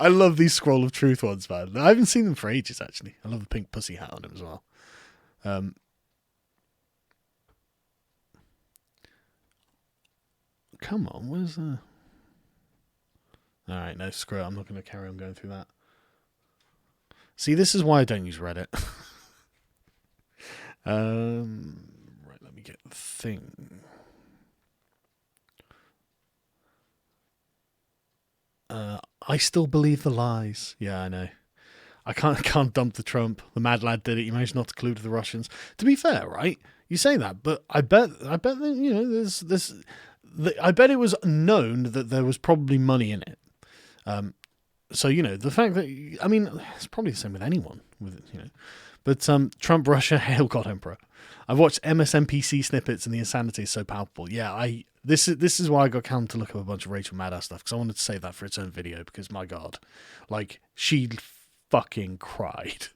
love these Scroll of Truth ones, man. I haven't seen them for ages, actually. I love the pink pussy hat on him as well. Come on, where's the... Alright, no, screw it. I'm not going to carry on going through that. See, this is why I don't use Reddit. Right, let me get the thing. I still believe the lies. Yeah, I know. I can't dump the Trump. The mad lad did it. You managed not to collude with the Russians. To be fair, right? You say that, but I bet that, you know, there's this. I bet it was known that there was probably money in it. So, you know, the fact that, I mean, it's probably the same with anyone, but Trump, Russia, hail God Emperor. I've watched MSNPC snippets and the insanity is so palpable. Yeah, this is why I got Callum to look up a bunch of Rachel Maddow stuff, because I wanted to save that for its own video, because my God, like, she fucking cried.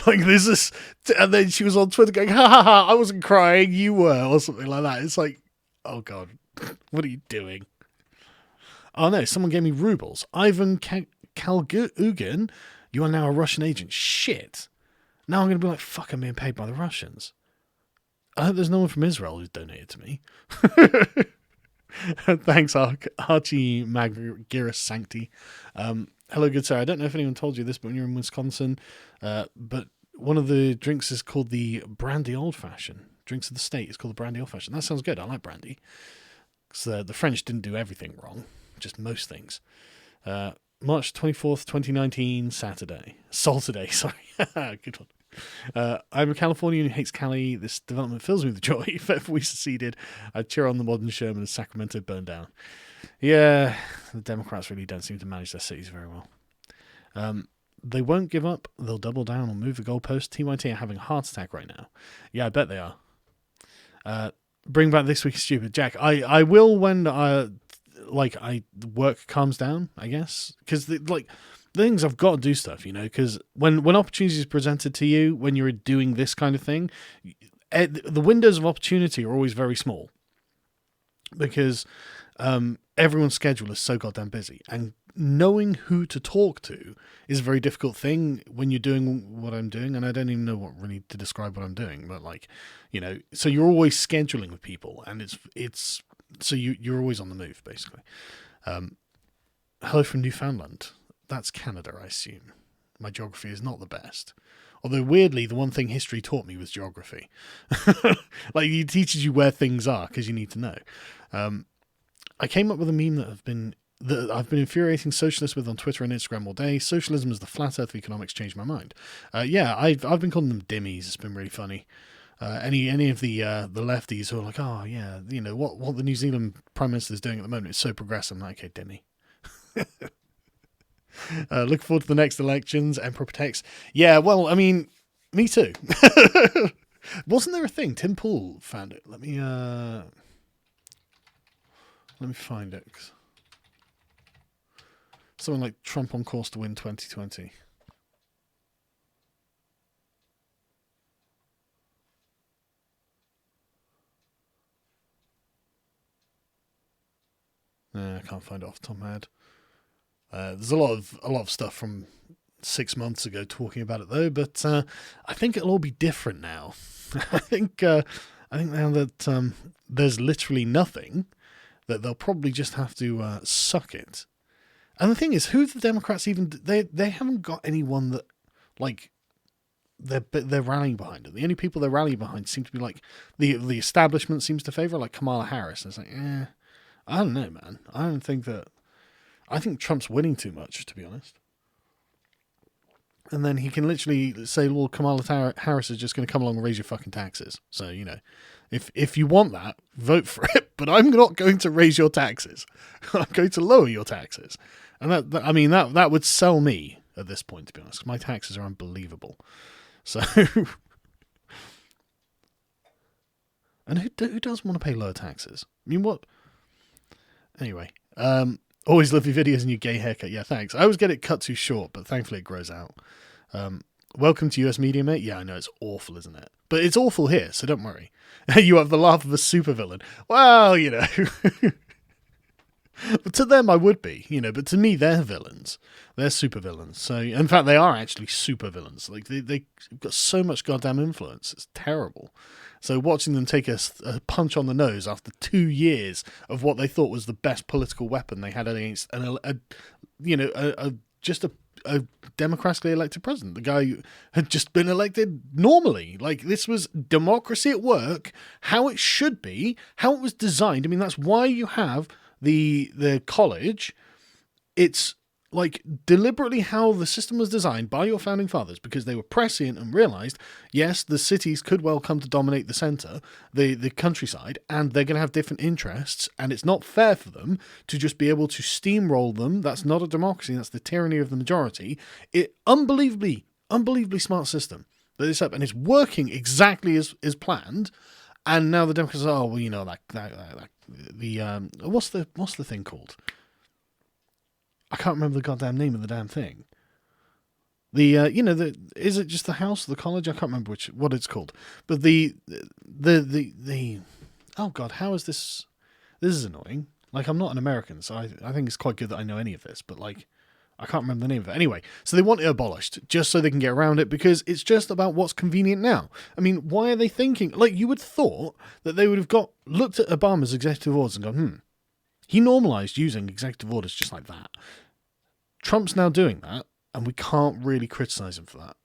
Like, this is, and then she was on Twitter going, ha ha ha, I wasn't crying, you were, or something like that. It's like, oh God, what are you doing? Oh no, someone gave me rubles. Ivan Kalugin, you are now a Russian agent. Shit. Now I'm going to be like, fuck, I'm being paid by the Russians. I hope there's no one from Israel who's donated to me. Thanks, Archie Magiris Sancti. Hello, good sir. I don't know if anyone told you this, but when you're in Wisconsin, but one of the drinks is called the Brandy Old Fashioned. Drinks of the state is called the Brandy Old Fashioned. That sounds good. I like brandy. Because the French didn't do everything wrong. Just most things. March 24th, 2019, Saturday. Sorry. Good one. I'm a Californian who hates Cali. This development fills me with joy. If ever we succeeded, I'd cheer on the modern Sherman as Sacramento burned down. Yeah, the Democrats really don't seem to manage their cities very well. They won't give up. They'll double down or move the goalpost. TYT are having a heart attack right now. Yeah, I bet they are. Bring back This Week Stupid. Jack, I will when work calms down, I guess. Because the things I've got to do stuff, you know, because when opportunities are presented to you, when you're doing this kind of thing, the windows of opportunity are always very small. Because everyone's schedule is so goddamn busy. And knowing who to talk to is a very difficult thing when you're doing what I'm doing, and I don't even know what really to describe what I'm doing, but so you're always scheduling with people, and it's so you're always on the move, basically. Hello from Newfoundland. That's Canada, I assume. My geography is not the best. Although, weirdly, the one thing history taught me was geography. It teaches you where things are, because you need to know. I came up with a meme that I've been infuriating socialists with on Twitter and Instagram all day. Socialism is the flat earth of economics. Changed my mind. Yeah, I've been calling them dimmies. It's been really funny. Any of the lefties who are like, oh yeah, you know what the New Zealand Prime Minister is doing at the moment is so progressive. I'm like, okay, dimmy. Look forward to the next elections. Emperor protects. Yeah, well, I mean, me too. Wasn't there a thing? Tim Pool found it. Let me find it. Something like Trump on course to win 2020. I can't find it off the top of my head. There's a lot of stuff from 6 months ago talking about it though, but I think it'll all be different now. I think now that there's literally nothing, that they'll probably just have to suck it. And the thing is, who the Democrats even... They haven't got anyone that, they're rallying behind it. The only people they're rallying behind seem to be, the establishment seems to favour, like Kamala Harris. And it's like, I don't know, man. I think Trump's winning too much, to be honest. And then he can literally say, well, Kamala Harris is just going to come along and raise your fucking taxes. So, you know, if you want that, vote for it. But I'm not going to raise your taxes. I'm going to lower your taxes. And that would sell me at this point, to be honest. My taxes are unbelievable. So, and who does want to pay lower taxes? I mean, what? Anyway, always love your videos and your gay haircut. Yeah, thanks. I always get it cut too short, but thankfully it grows out. Welcome to US Media, mate. Yeah, I know, it's awful, isn't it? But it's awful here, so don't worry. You have the laugh of a supervillain. Well, you know. But to them, I would be, you know, but to me, they're villains. They're supervillains. So, in fact, they are actually supervillains. Like, they've got so much goddamn influence. It's terrible. So watching them take a punch on the nose after 2 years of what they thought was the best political weapon they had against just a democratically elected president, the guy who had just been elected normally. Like, this was democracy at work, how it should be, how it was designed. I mean, that's why you have the college. It's like deliberately how the system was designed by your founding fathers, because they were prescient and realized, yes, the cities could well come to dominate the center, the countryside, and they're going to have different interests, and it's not fair for them to just be able to steamroll them. That's not a democracy. That's the tyranny of the majority. Unbelievably smart system that is up, and it's working exactly as planned. And now the Democrats are, well, you know, what's the thing called? I can't remember the goddamn name of the damn thing. Is it just the house, the college? I can't remember what it's called. But the oh god, how is this? This is annoying. Like, I'm not an American, so I think it's quite good that I know any of this. But like, I can't remember the name of it. Anyway, so they want it abolished just so they can get around it, because it's just about what's convenient now. I mean, why are they thinking? Like, you would have thought that they would have looked at Obama's executive orders and gone, he normalized using executive orders just like that. Trump's now doing that, and we can't really criticize him for that.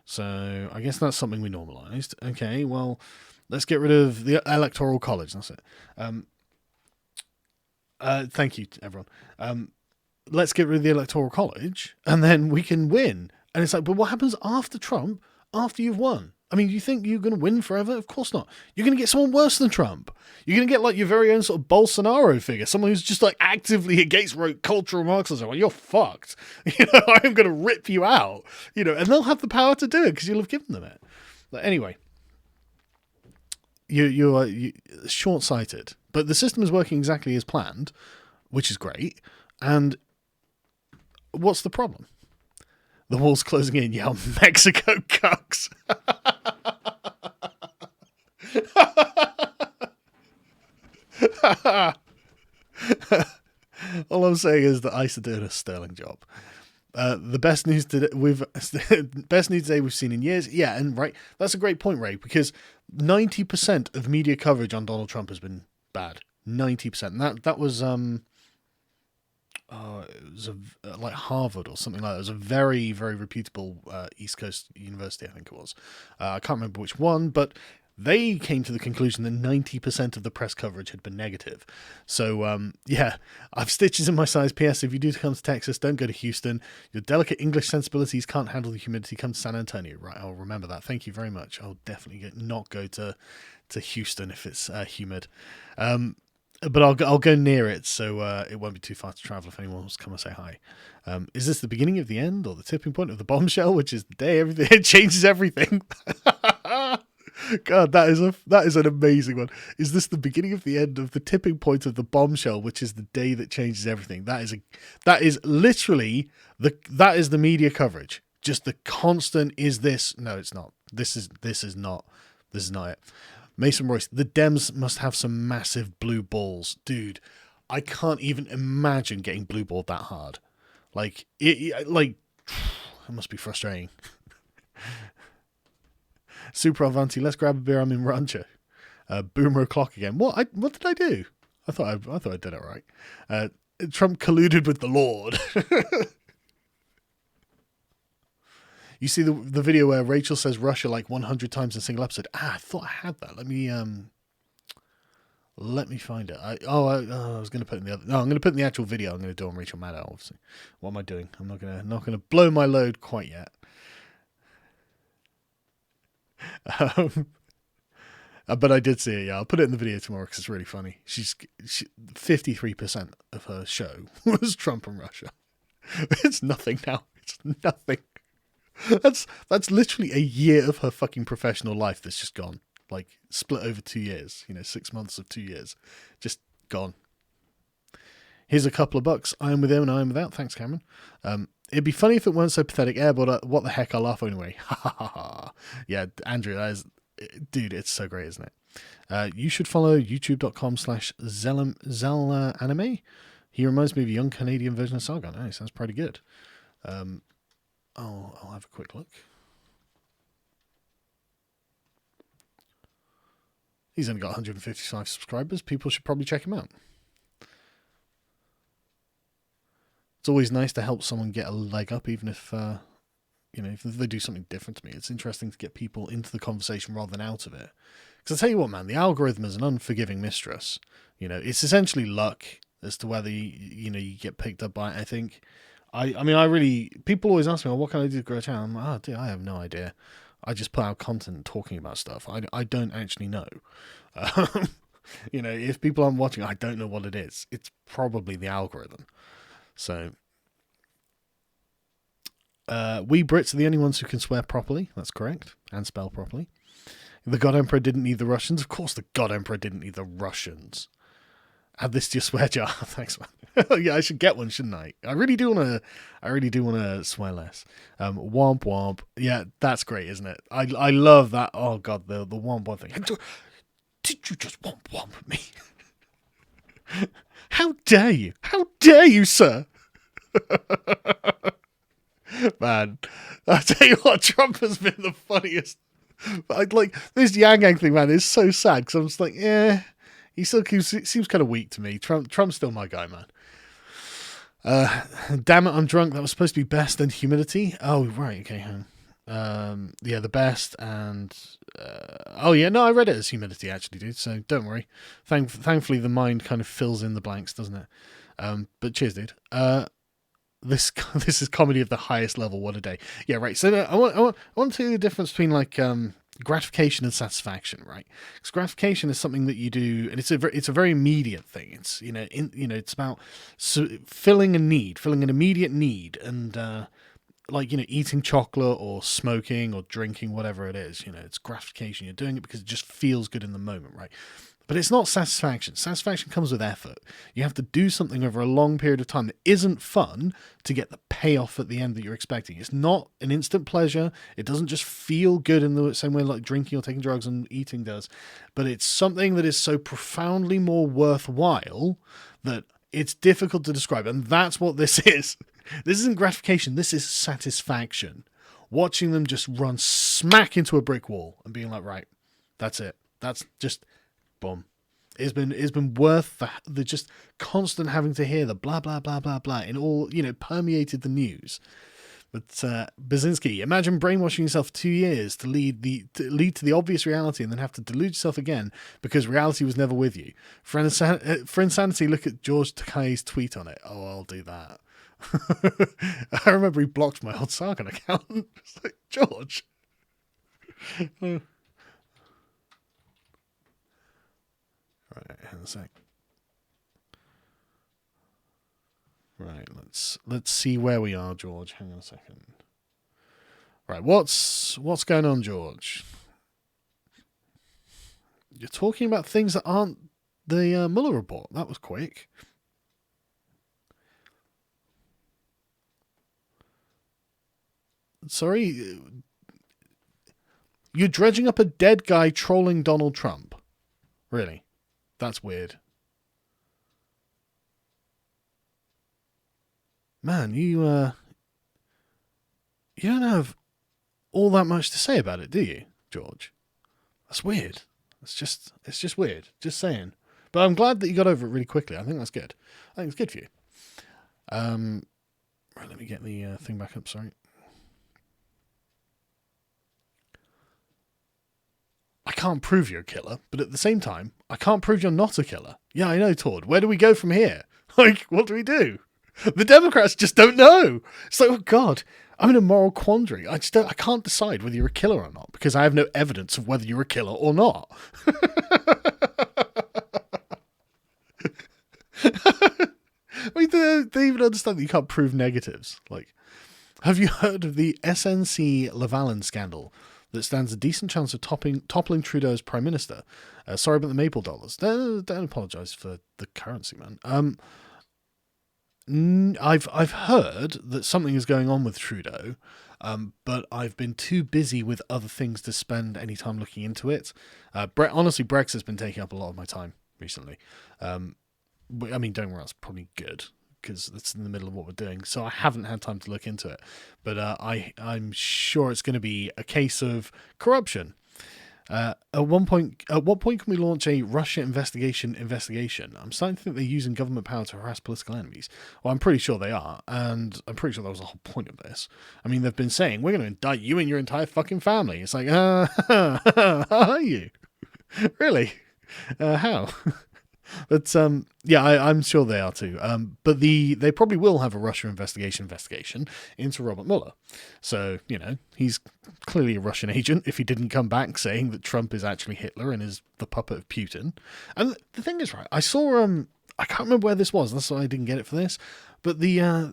So I guess that's something we normalized. Okay, well, let's get rid of the Electoral College. That's it. Thank you, everyone. Let's get rid of the Electoral College, and then we can win. And it's like, but what happens after Trump, after you've won? I mean, you think you're going to win forever? Of course not. You're going to get someone worse than Trump. You're going to get like your very own sort of Bolsonaro figure, someone who's just like actively against cultural Marxism. Well, you're fucked. You know, I'm going to rip you out. You know, and they'll have the power to do it because you'll have given them it. But anyway, you're short-sighted. But the system is working exactly as planned, which is great. And what's the problem? The wall's closing in. Yeah, Mexico cucks. All I'm saying is that ICE are doing a sterling job. The best news today we've seen in years. Yeah, and right, that's a great point, Ray, because 90% of media coverage on Donald Trump has been bad. 90%. And that was it was like Harvard or something like that. It was a very, very reputable East Coast university, I think it was. I can't remember which one, but they came to the conclusion that 90% of the press coverage had been negative. So, yeah, I've stitches in my size. P.S. If you do come to Texas, don't go to Houston. Your delicate English sensibilities can't handle the humidity. Come to San Antonio. Right, I'll remember that. Thank you very much. I'll definitely not go to Houston if it's humid. But I'll go near it, so it won't be too far to travel if anyone wants to come and say hi. Is this the beginning of the end, or the tipping point of the bombshell, which is the day it changes everything? God, that is an amazing one. Is this the beginning of the end of the tipping point of the bombshell, which is the day that changes everything? That is literally that is the media coverage. Just the constant. Is this? No, it's not. This is not it. Mason Royce, the Dems must have some massive blue balls. Dude, I can't even imagine getting blue balled that hard. Like, it must be frustrating. Super Avanti, let's grab a beer. I'm in Rancho. Boomer o'clock again. What did I do? I thought I did it right. Trump colluded with the Lord. You see the video where Rachel says Russia like 100 times in a single episode. I thought I had that. Let me find it. I was going to put it in the other. No, I'm going to put it in the actual video. I'm going to do on Rachel Maddow, obviously. What am I doing? I'm not going to blow my load quite yet. But I did see it. Yeah, I'll put it in the video tomorrow because it's really funny. 53% of her show was Trump and Russia. It's nothing now. It's nothing. That's literally a year of her fucking professional life that's just gone. Like, split over 2 years. 6 months of 2 years. Just gone. Here's a couple of bucks. I am with him and I am without. Thanks, Cameron. It'd be funny if it weren't so pathetic. But what the heck, I'll laugh anyway. Ha ha ha ha. Yeah, Andrew, dude, it's so great, isn't it? You should follow youtube.com/Zelanime. He reminds me of a young Canadian version of Sargon. Oh, he sounds pretty good. I'll have a quick look. He's only got 155 subscribers. People should probably check him out. It's always nice to help someone get a leg up, even if if they do something different to me. It's interesting to get people into the conversation rather than out of it. Because I tell you what, man, the algorithm is an unforgiving mistress. It's essentially luck as to whether you get picked up by it. I think. People always ask me, well, what can I do to grow a channel? I'm like, oh, dude, I have no idea. I just put out content talking about stuff. I don't actually know. If people aren't watching, I don't know what it is. It's probably the algorithm. So, we Brits are the only ones who can swear properly. That's correct. And spell properly. The God Emperor didn't need the Russians. Of course the God Emperor didn't need the Russians. Add this to your swear jar. Thanks, man. Yeah, I should get one, shouldn't I? I really do want to swear less. Womp womp. Yeah, that's great, isn't it? I love that. Oh god, the womp womp thing. Did you just womp womp at me? How dare you? How dare you, sir? Man, I tell you what, Trump has been the funniest. Like this Yang Gang thing, man, is so sad because I'm just like, yeah. He still seems kind of weak to me. Trump's still my guy, man. Damn it, I'm drunk. That was supposed to be best and humidity. Oh, right. Okay. Yeah, the best and... oh, yeah. No, I read it as humidity, actually, dude. So don't worry. Thankfully, the mind kind of fills in the blanks, doesn't it? But cheers, dude. This is comedy of the highest level. What a day. Yeah, right. So I want to tell you the difference between, like... gratification and satisfaction, right? Because gratification is something that you do, and it's a very immediate thing. It's it's about filling an immediate need, and eating chocolate or smoking or drinking, whatever it is. It's gratification. You're doing it because it just feels good in the moment, right? But it's not satisfaction. Satisfaction comes with effort. You have to do something over a long period of time that isn't fun to get the payoff at the end that you're expecting. It's not an instant pleasure. It doesn't just feel good in the same way like drinking or taking drugs and eating does. But it's something that is so profoundly more worthwhile that it's difficult to describe. And that's what this is. This isn't gratification. This is satisfaction. Watching them just run smack into a brick wall and being like, right, that's it. That's just... boom. It's been worth the just constant having to hear the blah blah blah blah blah in all permeated the news. But Basinski, imagine brainwashing yourself for 2 years to lead to the obvious reality and then have to delude yourself again because reality was never with you. For insanity, look at George Takei's tweet on it. Oh, I'll do that. I remember he blocked my old Sargon account. It's like, George. Right, hang on a sec. Right, let's see where we are, George. Hang on a second. Right, what's going on, George? You're talking about things that aren't the Mueller report. That was quick. Sorry, you're dredging up a dead guy trolling Donald Trump. Really? That's weird. Man, you don't have all that much to say about it, do you, George? That's weird. It's just weird. Just saying. But I'm glad that you got over it really quickly. I think that's good. I think it's good for you. Right, let me get the thing back up, sorry. I can't prove you're a killer, but at the same time, I can't prove you're not a killer. Yeah, I know, Todd. Where do we go from here? Like, what do we do? The Democrats just don't know. It's like, oh God, I'm in a moral quandary. I can't decide whether you're a killer or not because I have no evidence of whether you're a killer or not. I mean, they even understand that you can't prove negatives. Like, Have you heard of the SNC-Lavalin scandal that stands a decent chance of toppling Trudeau as Prime Minister? Sorry about the Maple dollars. Don't apologise for the currency, man. I've heard that something is going on with Trudeau, but I've been too busy with other things to spend any time looking into it. Honestly, Brexit's been taking up a lot of my time recently. I mean, don't worry, that's probably good, because it's in the middle of what we're doing, so I haven't had time to look into it. But I'm sure it's going to be a case of corruption. At what point can we launch a Russia investigation? I'm starting to think they're using government power to harass political enemies. Well, I'm pretty sure they are, and I'm pretty sure that was the whole point of this. I mean, they've been saying, we're going to indict you and your entire fucking family. It's like, are you? Really? How? But yeah, I'm sure they are too. But they probably will have a Russia investigation into Robert Mueller. So, you know, he's clearly a Russian agent if he didn't come back saying that Trump is actually Hitler and is the puppet of Putin. And the thing is, right, I saw I can't remember where this was. That's why I didn't get it for this. But I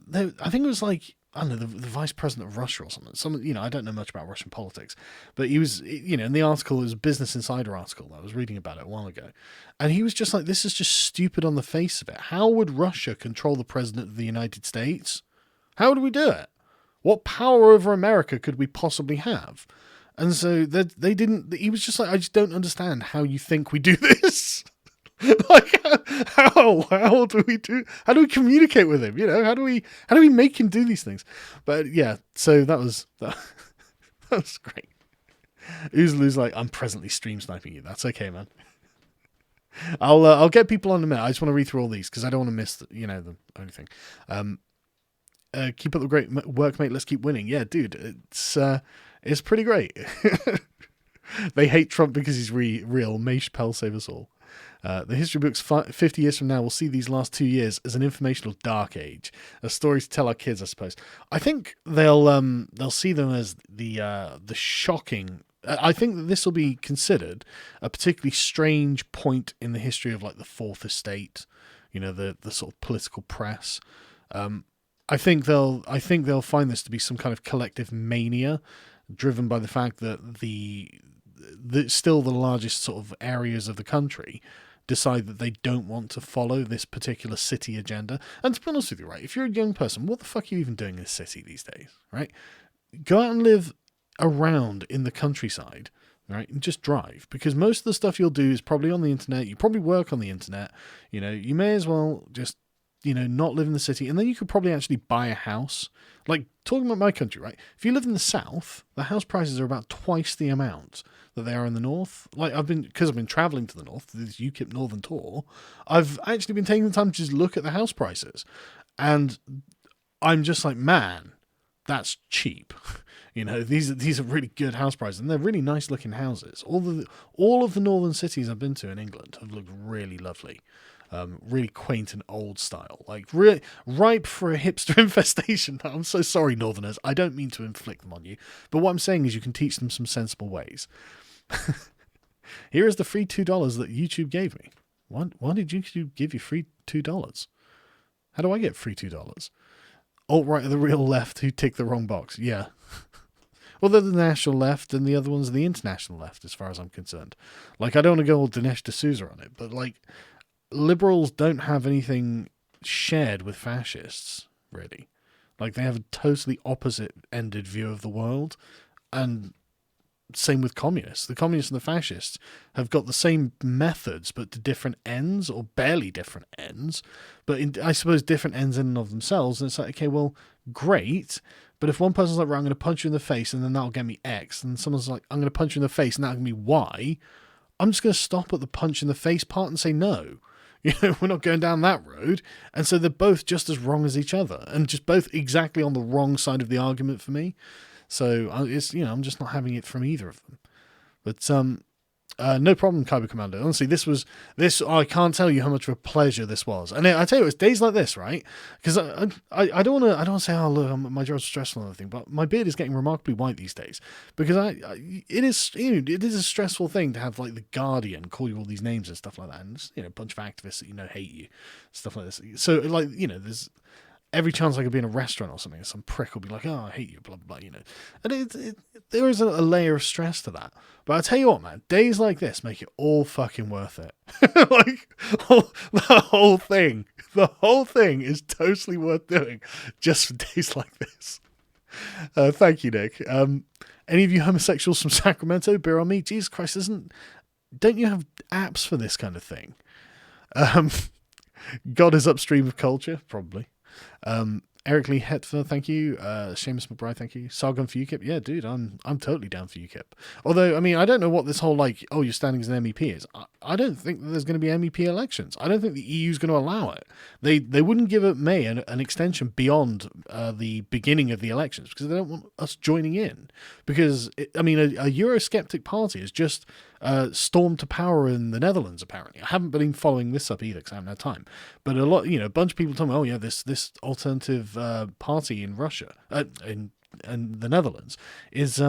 think it was like, I don't know, the vice president of Russia or something. You know, I don't know much about Russian politics, but he was, you know, in the article, it was a Business Insider article. I was reading about it a while ago. And he was just like, this is just stupid on the face of it. How would Russia control the president of the United States? How would we do it? What power over America could we possibly have? And so he was just like, I just don't understand how you think we do this. Like, how do we communicate with him? You know, how do we make him do these things? But yeah, so that was great. Oozloo's like, I'm presently stream sniping you. That's okay, man. I'll get people on in a minute. I just want to read through all these because I don't want to miss the anything. Keep up the great work, mate. Let's keep winning. Yeah, dude, it's pretty great. They hate Trump because he's real. May Chappelle save us all. The history books 50 years from now will see these last 2 years as an informational dark age, a story to tell our kids, I suppose. I think they'll see them as the shocking. I think that this will be considered a particularly strange point in the history of like the Fourth Estate, you know, the sort of political press. I think they'll find this to be some kind of collective mania, driven by the fact that still the largest sort of areas of the country decide that they don't want to follow this particular city agenda. And to be honest with you, right, if you're a young person, what the fuck are you even doing in this city these days, right? Go out and live around in the countryside, right, and just drive, because most of the stuff you'll do is probably on the internet. You probably work on the internet. You know, you may as well just, you know, not live in the city, and then you could probably actually buy a house. Like, talking about my country, right? If you live in the south, the house prices are about twice the amount that they are in the north. Like, because I've been traveling to the north, this UKIP Northern Tour, I've actually been taking the time to just look at the house prices, and I'm just like, man, that's cheap. You know, these are really good house prices, and they're really nice looking houses. All of the northern cities I've been to in England have looked really lovely. Really quaint and old style, like really ripe for a hipster infestation. I'm so sorry, Northerners. I don't mean to inflict them on you, but what I'm saying is you can teach them some sensible ways. Here is the free $2 that YouTube gave me. Why did YouTube give you free $2? How do I get free $2? Alt-right are the real left who tick the wrong box. Yeah. Well, they're the national left, and the other one's the international left, as far as I'm concerned. Like, I don't want to go all Dinesh D'Souza on it, but like, liberals don't have anything shared with fascists, really. Like, they have a totally opposite-ended view of the world, and same with communists. The communists and the fascists have got the same methods, but to different ends, or barely different ends, but I suppose different ends in and of themselves, and it's like, okay, well, great, but if one person's like, right, I'm going to punch you in the face, and then that'll get me X, and someone's like, I'm going to punch you in the face, and that'll get me Y, I'm just going to stop at the punch in the face part and say no. You know, we're not going down that road. And so they're both just as wrong as each other, and just both exactly on the wrong side of the argument for me. So it's, you know, I'm just not having it from either of them. But no problem, Kyber Commando. Honestly, I can't tell you how much of a pleasure this was. And I tell you, it's days like this, right? Because I don't want to say, oh look, my job's stressful and everything, but my beard is getting remarkably white these days, because it is a stressful thing to have like the Guardian call you all these names and stuff like that, and just, you know, a bunch of activists that, you know, hate you, stuff like this. So like, you know, there's every chance I could be in a restaurant or something, some prick will be like, "Oh, I hate you," blah blah, And there is a layer of stress to that. But I tell you what, man, days like this make it all fucking worth it. Like the whole thing is totally worth doing just for days like this. Thank you, Nick. Any of you homosexuals from Sacramento, beer on me? Jesus Christ, don't you have apps for this kind of thing? God is upstream of culture, probably. Eric Lee Hetfer, thank you. Seamus McBride, thank you. Sargon for UKIP. Yeah, dude, I'm totally down for UKIP. Although, I mean, I don't know what this whole, like, oh, you're standing as an MEP is. I don't think that there's going to be MEP elections. I don't think the EU's going to allow it. They wouldn't give it May an extension beyond the beginning of the elections because they don't want us joining in. Because, a Eurosceptic party has just stormed to power in the Netherlands, apparently. I haven't been following this up either because I haven't had time. But a bunch of people tell me, oh, yeah, this alternative party in Russia, in the Netherlands, has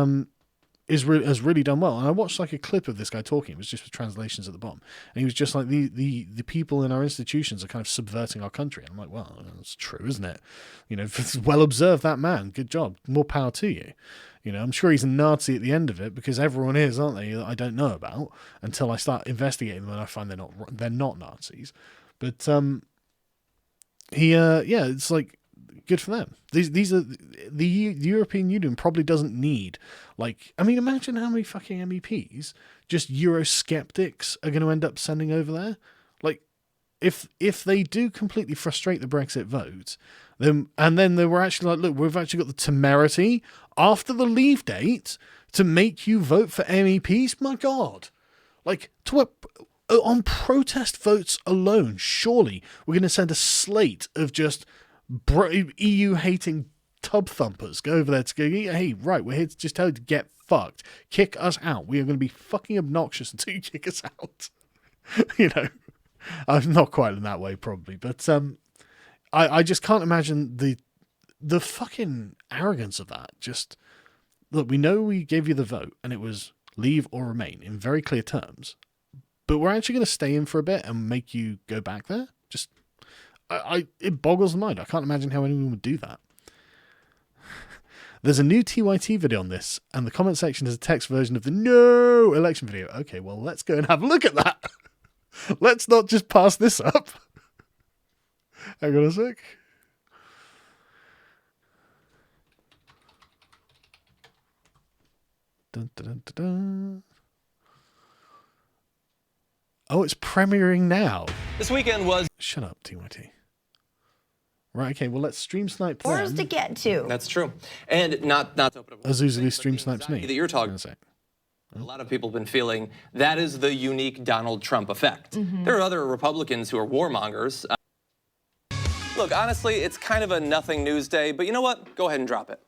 really done well. And I watched like a clip of this guy talking. It was just with translations at the bottom, and he was just like, the people in our institutions are kind of subverting our country. And I'm like, well, that's true, isn't it? Well observed, that man. Good job. More power to you. I'm sure he's a Nazi at the end of it because everyone is, aren't they? That I don't know about until I start investigating them and I find they're not Nazis. But it's like, good for them. These are the European Union probably doesn't need, like, I mean, imagine how many fucking MEPs just Eurosceptics are going to end up sending over there. Like, if they do completely frustrate the Brexit vote, then they were actually like, look, we've actually got the temerity after the leave date to make you vote for MEPs. My God, like on protest votes alone, surely we're going to send a slate of just EU-hating tub thumpers go over there to go, hey, right, we're here to just tell you to get fucked. Kick us out. We are going to be fucking obnoxious until you kick us out. I'm not quite in that way, probably. But I just can't imagine the fucking arrogance of that. Just, look, we know we gave you the vote, and it was leave or remain in very clear terms. But we're actually going to stay in for a bit and make you go back there? Just... it boggles the mind. I can't imagine how anyone would do that. There's a new TYT video on this, and the comment section is a text version of the no election video. Okay, well, let's go and have a look at that. Let's not just pass this up. Hang on a sec. Dun, dun, dun, dun, dun. Oh, it's premiering now. This weekend was... Shut up, TYT. Right, okay, well, let's stream snipe them. Where's to get to? That's true. And not to open up... Azuzuli stream snipes me. That you're talking about. A lot of people have been feeling that is the unique Donald Trump effect. Mm-hmm. There are other Republicans who are warmongers. Look, honestly, it's kind of a nothing news day, but you know what? Go ahead and drop it.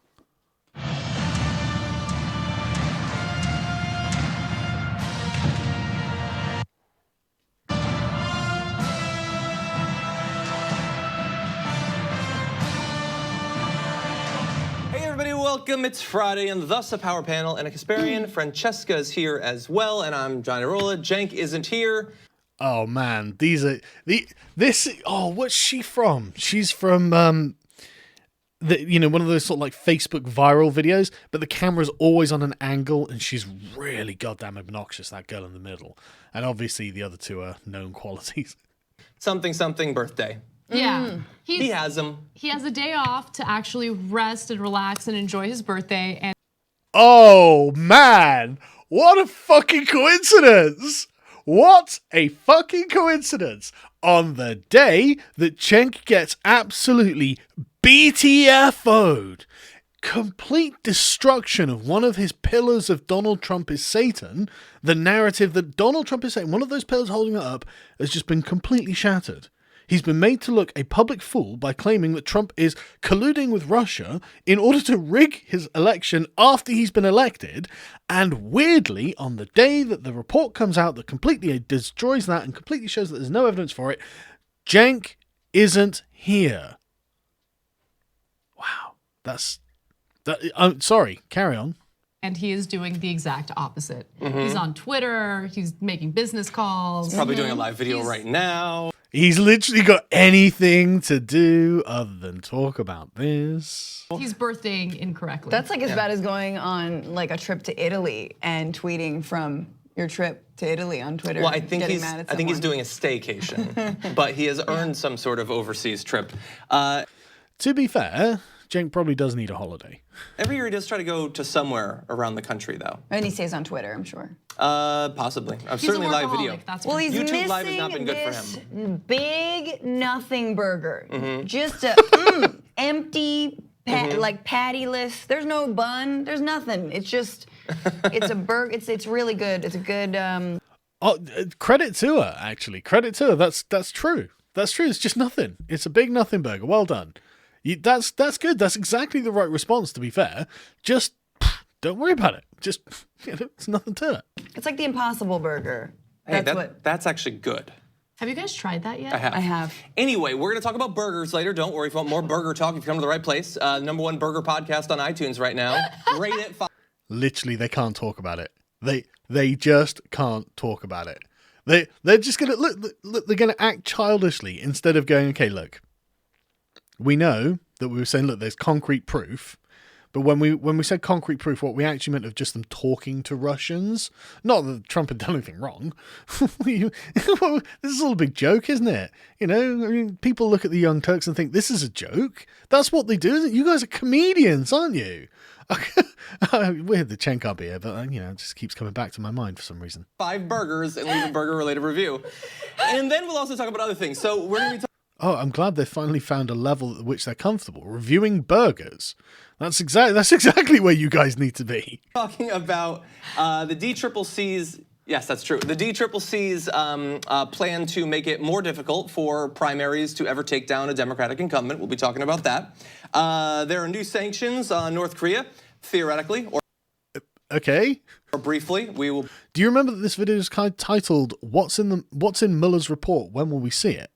Welcome, it's Friday and thus a power panel and a Kasparian. Francesca is here as well, and I'm Johnny Rolla. Jenk isn't here. Oh man, what's she from? She's from one of those sort of like Facebook viral videos, but the camera's always on an angle and she's really goddamn obnoxious, that girl in the middle. And obviously the other two are known qualities. Something birthday. Yeah. He has them. He has a day off to actually rest and relax and enjoy his birthday. And oh, man. What a fucking coincidence. What a fucking coincidence. On the day that Cenk gets absolutely BTFO'd. Complete destruction of one of his pillars of Donald Trump is Satan. The narrative that Donald Trump is Satan, one of those pillars holding it up, has just been completely shattered. He's been made to look a public fool by claiming that Trump is colluding with Russia in order to rig his election after he's been elected. And weirdly, on the day that the report comes out that completely destroys that and completely shows that there's no evidence for it, Cenk isn't here. Wow. I'm sorry. Carry on. And he is doing the exact opposite. Mm-hmm. He's on Twitter. He's making business calls. He's probably doing a live video right now. He's literally got anything to do other than talk about this. He's birthing incorrectly. That's like as bad as going on like a trip to Italy and tweeting from your trip to Italy on Twitter. Well, I think he's doing a someone. staycation, but he has earned some sort of overseas trip. To be fair, Cenk probably does need a holiday. Every year he does try to go to somewhere around the country, though. And he stays on Twitter, I'm sure. Possibly. Certainly live video. Well, he's YouTube missing Live has not been good for this him. big nothing burger. Mhm. Just a empty, like pattyless. There's no bun. There's nothing. It's just, it's a burger. It's really good. It's a good. Credit to her, actually. Credit to her. That's true. That's true. It's just nothing. It's a big nothing burger. Well done. That's good. That's exactly the right response, to be fair. Just don't worry about it. Just, it's nothing to it. It's like the Impossible Burger. Hey, That's that's actually good. Have you guys tried that yet? I have. Anyway, we're going to talk about burgers later. Don't worry. If you want more burger talk, you've come to the right place. #1 burger podcast on iTunes right now. Rate it 5. Literally, they can't talk about it. They just can't talk about it. They're just gonna look. They're gonna act childishly instead of going, okay, look. We know that we were saying, look, there's concrete proof. But when we said concrete proof, what we actually meant of just them talking to Russians, not that Trump had done anything wrong. This is all a big joke, isn't it? You know, I mean, people look at the Young Turks and think this is a joke. That's what they do. You guys are comedians, aren't you? Weird that Cenk can't be here, but it just keeps coming back to my mind for some reason. 5 burgers and leave a burger-related review. And then we'll also talk about other things. So we're going to be Oh, I'm glad they finally found a level at which they're comfortable. Reviewing burgers. That's exactly where you guys need to be. talking about the DCCC's. Yes, that's true. The DCCC's plan to make it more difficult for primaries to ever take down a Democratic incumbent. We'll be talking about that. There are new sanctions on North Korea, theoretically, or okay, or briefly. We will. Do you remember that this video is kind of titled "What's in Mueller's report? When will we see it?"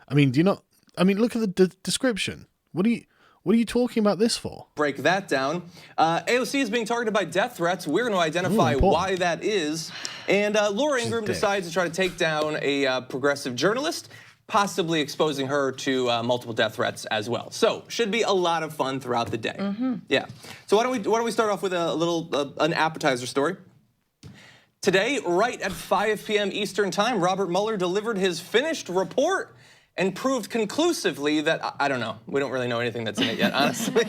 I mean, do you not? I mean, look at the description. What are you talking about this for? Break that down. AOC is being targeted by death threats. We're going to identify why that is. And Laura Ingraham decides to try to take down a progressive journalist, possibly exposing her to multiple death threats as well. So should be a lot of fun throughout the day. Yeah. So why don't we start off with a little an appetizer story. Today, right at 5 p.m. Eastern Time, Robert Mueller delivered his finished report and proved conclusively that, I don't know, we don't really know anything that's in it yet, honestly.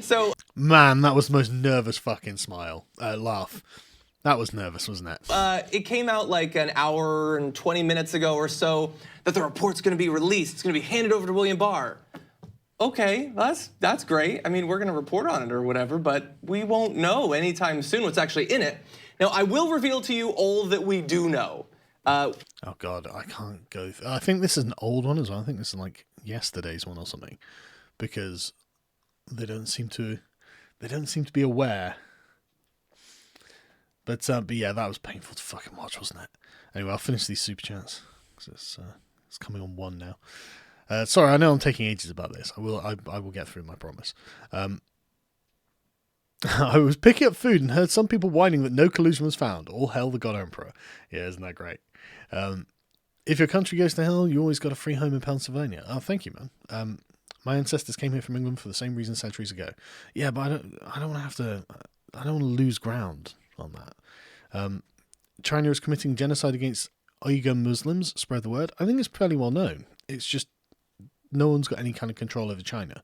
So, man, that was the most nervous fucking laugh. That was nervous, wasn't it? It came out like an hour and 20 minutes ago or so that the report's going to be released. It's going to be handed over to William Barr. Okay, that's great. I mean, we're going to report on it or whatever, but we won't know anytime soon what's actually in it. Now, I will reveal to you all that we do know. Oh God, I can't go. I think this is an old one as well. I think this is like yesterday's one or something, because they don't seem to be aware. But yeah, that was painful to fucking watch, wasn't it? Anyway, I'll finish these super chats because it's coming on 1 now. Sorry, I know I'm taking ages about this. I will get through my promise. I was picking up food and heard some people whining that no collusion was found. All hail the God Emperor. Yeah, isn't that great? If your country goes to hell, you always got a free home in Pennsylvania. Oh, thank you, man. My ancestors came here from England for the same reason centuries ago. Yeah, but I don't want to lose ground on that. China is committing genocide against Uyghur Muslims. Spread the word. I think it's fairly well known. It's just no one's got any kind of control over China.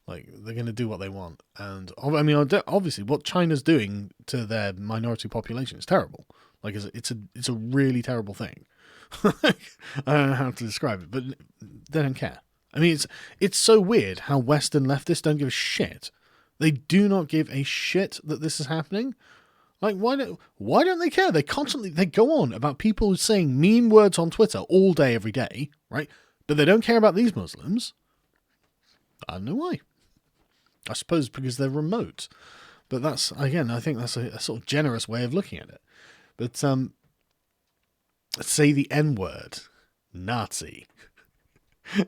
Like, they're going to do what they want. And, I mean, obviously, what China's doing to their minority population is terrible. Like, it's a really terrible thing. I don't know how to describe it, but they don't care. I mean, it's so weird how Western leftists don't give a shit. They do not give a shit that this is happening. Like, why don't they care? They go on about people saying mean words on Twitter all day, every day, right? But they don't care about these Muslims. I don't know why. I suppose because they're remote. But that's, again, I think that's a sort of generous way of looking at it. But say the N-word. Nazi.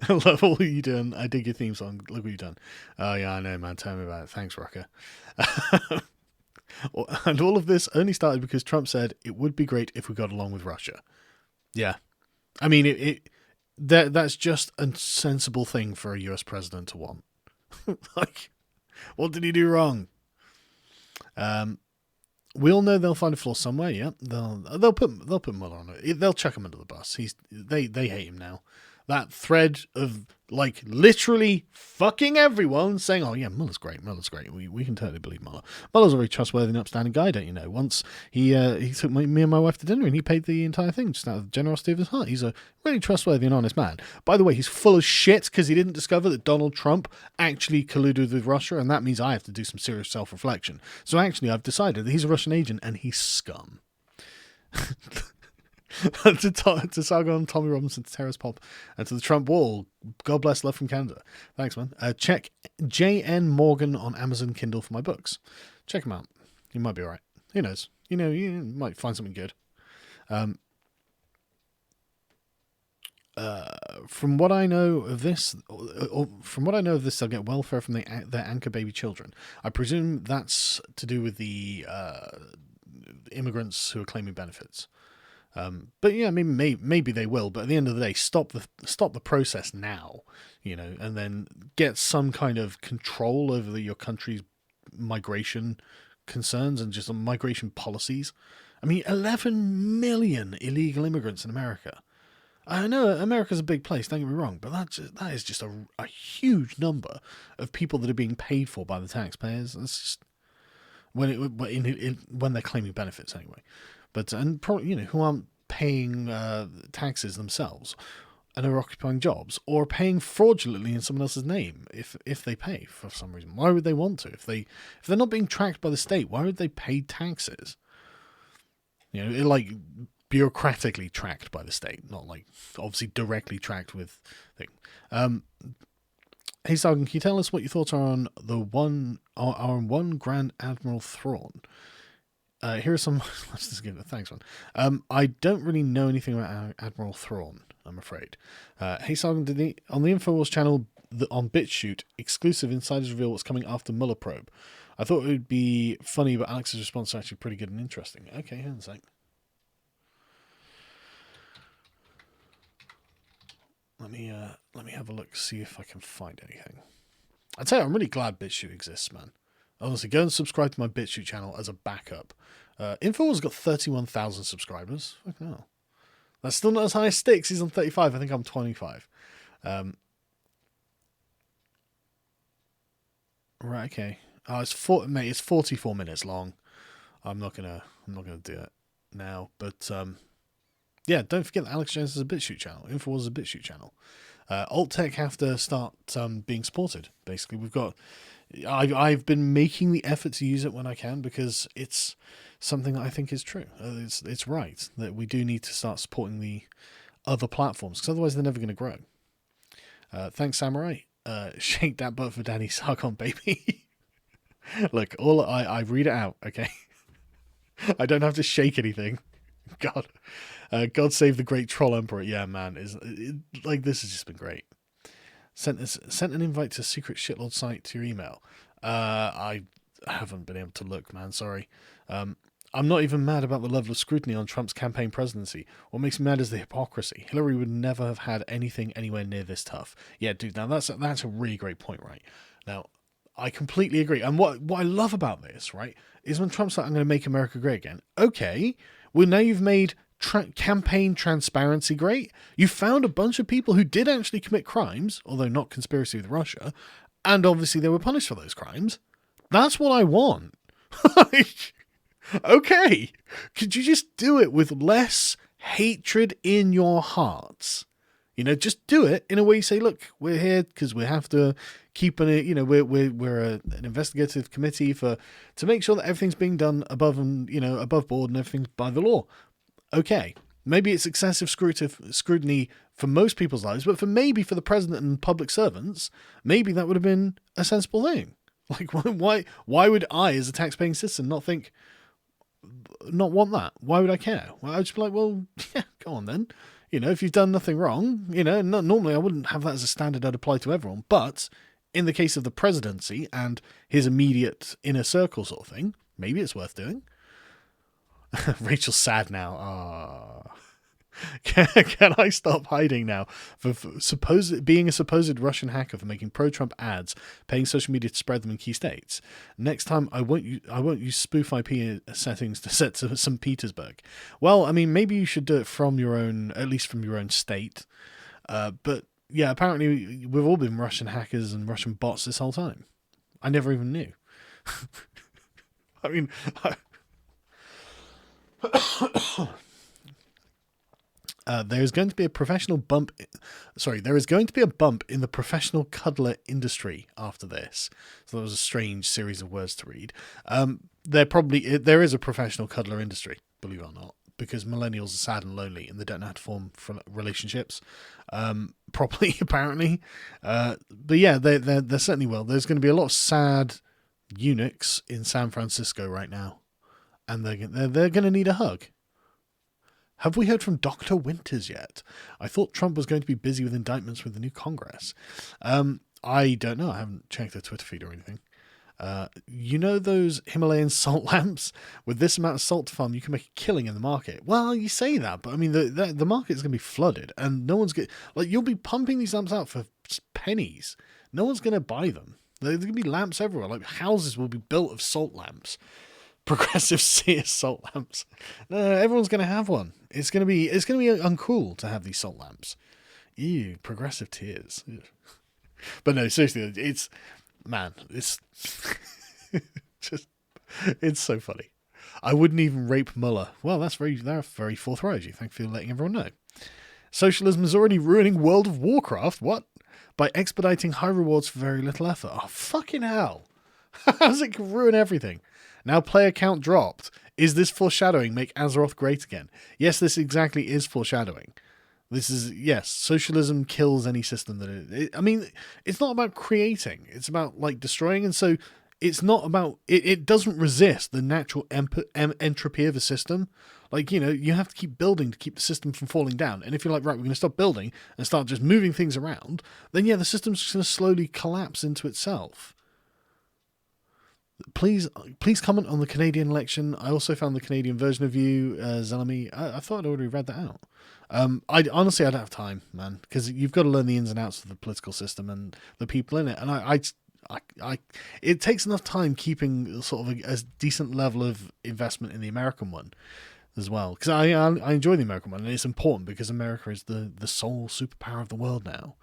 I love all you doing. I dig your theme song. Look what you've done. Oh, yeah, I know, man. Tell me about it. Thanks, Rocker. And all of this only started because Trump said it would be great if we got along with Russia. Yeah. I mean, that's just a sensible thing for a US president to want. Like, what did he do wrong? We all know they'll find a flaw somewhere. Yeah, they'll put Mueller on it. They'll chuck him under the bus. They hate him now. That thread of like literally fucking everyone saying, "Oh yeah, Mueller's great. We can totally believe Mueller. Mueller's a very trustworthy and upstanding guy, don't you know? Once he took me and my wife to dinner and he paid the entire thing just out of the generosity of his heart. He's a really trustworthy and honest man. By the way, he's full of shit because he didn't discover that Donald Trump actually colluded with Russia, and that means I have to do some serious self-reflection. So actually, I've decided that he's a Russian agent and he's scum." to Sargon, Tommy Robinson, to Terrace Pop, and to the Trump Wall, God bless, love from Canada. Thanks, man. Check J.N. Morgan on Amazon Kindle for my books. Check him out. He might be all right. Who knows? You might find something good. From what I know of this, they'll get welfare from their anchor baby children. I presume that's to do with the immigrants who are claiming benefits. But yeah, I mean, maybe they will. But at the end of the day, stop the process now, and then get some kind of control over your country's migration concerns and just migration policies. I mean, 11 million illegal immigrants in America. I know America's a big place, don't get me wrong, but that is just a huge number of people that are being paid for by the taxpayers. That's just when they're claiming benefits anyway. But who aren't paying taxes themselves and are occupying jobs or paying fraudulently in someone else's name if they pay for some reason. Why would they want to? If they're not being tracked by the state, why would they pay taxes? Like bureaucratically tracked by the state, not like obviously directly tracked with thing. Hey Sargon, can you tell us what your thoughts are on one Grand Admiral Thrawn? Here are some. Let's just give it. Thanks, man. I don't really know anything about Admiral Thrawn, I'm afraid. Hey, Sargon, on the InfoWars channel on BitChute, exclusive insiders reveal what's coming after Mueller probe. I thought it would be funny, but Alex's response is actually pretty good and interesting. Okay, hang on a sec. Let me have a look, see if I can find anything. I'd say I'm really glad BitChute exists, man. Honestly, go and subscribe to my BitChute channel as a backup. InfoWars got 31,000 subscribers. Fucking hell. That's still not as high as Sticks. He's on 35. I think I'm 25. Right, okay. It's 44 minutes long. I'm not gonna do it now. But yeah, don't forget that Alex Jones has a BitChute channel. InfoWars is a BitChute channel. Alt Tech have to start being supported. Basically, I've been making the effort to use it when I can because it's something that I think is true. It's right that we do need to start supporting the other platforms because otherwise they're never going to grow. Thanks, Samurai. Shake that butt for Danny Sargon, baby. Look, I read it out, okay? I don't have to shake anything. God. God save the great troll emperor. Yeah, man. This has just been great. Sent an invite to a secret shitlord site to your email. I haven't been able to look, man. Sorry. I'm not even mad about the level of scrutiny on Trump's campaign presidency. What makes me mad is the hypocrisy. Hillary would never have had anything anywhere near this tough. Yeah, dude. Now that's a really great point, right? Now, I completely agree. And what I love about this, right, is when Trump's like, "I'm going to make America great again." Okay. Well, now you've made campaign transparency great. You found a bunch of people who did actually commit crimes, although not conspiracy with Russia, and obviously they were punished for those crimes. That's what I want. Okay, could you just do it with less hatred in your hearts? Just do it in a way you say, look, we're here because we have to keep we're an investigative committee to make sure that everything's being done above board and everything's by the law. Okay, maybe it's excessive scrutiny for most people's lives, but for the president and public servants, maybe that would have been a sensible thing. Like, why would I, as a taxpaying citizen, not want that? Why would I care? Well, I'd just be like, well, yeah, go on then. If you've done nothing wrong, normally I wouldn't have that as a standard I'd apply to everyone, but in the case of the presidency and his immediate inner circle sort of thing, maybe it's worth doing. Rachel's sad now. Can I stop hiding now for being a supposed Russian hacker for making pro-Trump ads, paying social media to spread them in key states? Next time, I won't use spoof IP settings to set to St. Petersburg. Well, I mean, maybe you should do it from your own, at least from your own state. But yeah, apparently we've all been Russian hackers and Russian bots this whole time. I never even knew. I mean, there is going to be a bump in the professional cuddler industry after this. So that was a strange series of words to read. There is a professional cuddler industry, believe it or not, because millennials are sad and lonely and they don't know how to form relationships properly, apparently. But yeah, there certainly will. There's going to be a lot of sad eunuchs in San Francisco right now, and they're going to need a hug. Have we heard from Dr. Winters yet? I thought Trump was going to be busy with indictments with the new Congress. I don't know. I haven't checked their Twitter feed or anything. You know those Himalayan salt lamps? With this amount of salt to farm, you can make a killing in the market. Well, you say that, but I mean, the market is going to be flooded, and no one's going to... Like, you'll be pumping these lamps out for pennies. No one's going to buy them. There's going to be lamps everywhere. Like, houses will be built of salt lamps. Progressive Sears salt lamps. No, everyone's going to have one. It's going to be uncool to have these salt lamps. Ew, progressive tears. Ew. But no, seriously, it's just, it's so funny. I wouldn't even rape Mueller. Well, that's very forthright of you. Thank you for letting everyone know. Socialism is already ruining World of Warcraft. What? By expediting high rewards for very little effort. Oh, fucking hell. How's it ruin everything? Now player count dropped. Is this foreshadowing make Azeroth great again? Yes, this exactly is foreshadowing. Yes, socialism kills any system that I mean, it's not about creating. It's about, like, destroying. And so it's not about... It doesn't resist the natural entropy of a system. Like, you know, you have to keep building to keep the system from falling down. And if you're like, right, we're going to stop building and start just moving things around, then yeah, the system's just going to slowly collapse into itself. Please comment on the Canadian election. I also found the Canadian version of you, Zalami. I thought I'd already read that out. I don't have time, man, because you've got to learn the ins and outs of the political system and the people in it. And it takes enough time keeping sort of a decent level of investment in the American one as well, because I enjoy the American one, and it's important because America is the sole superpower of the world now.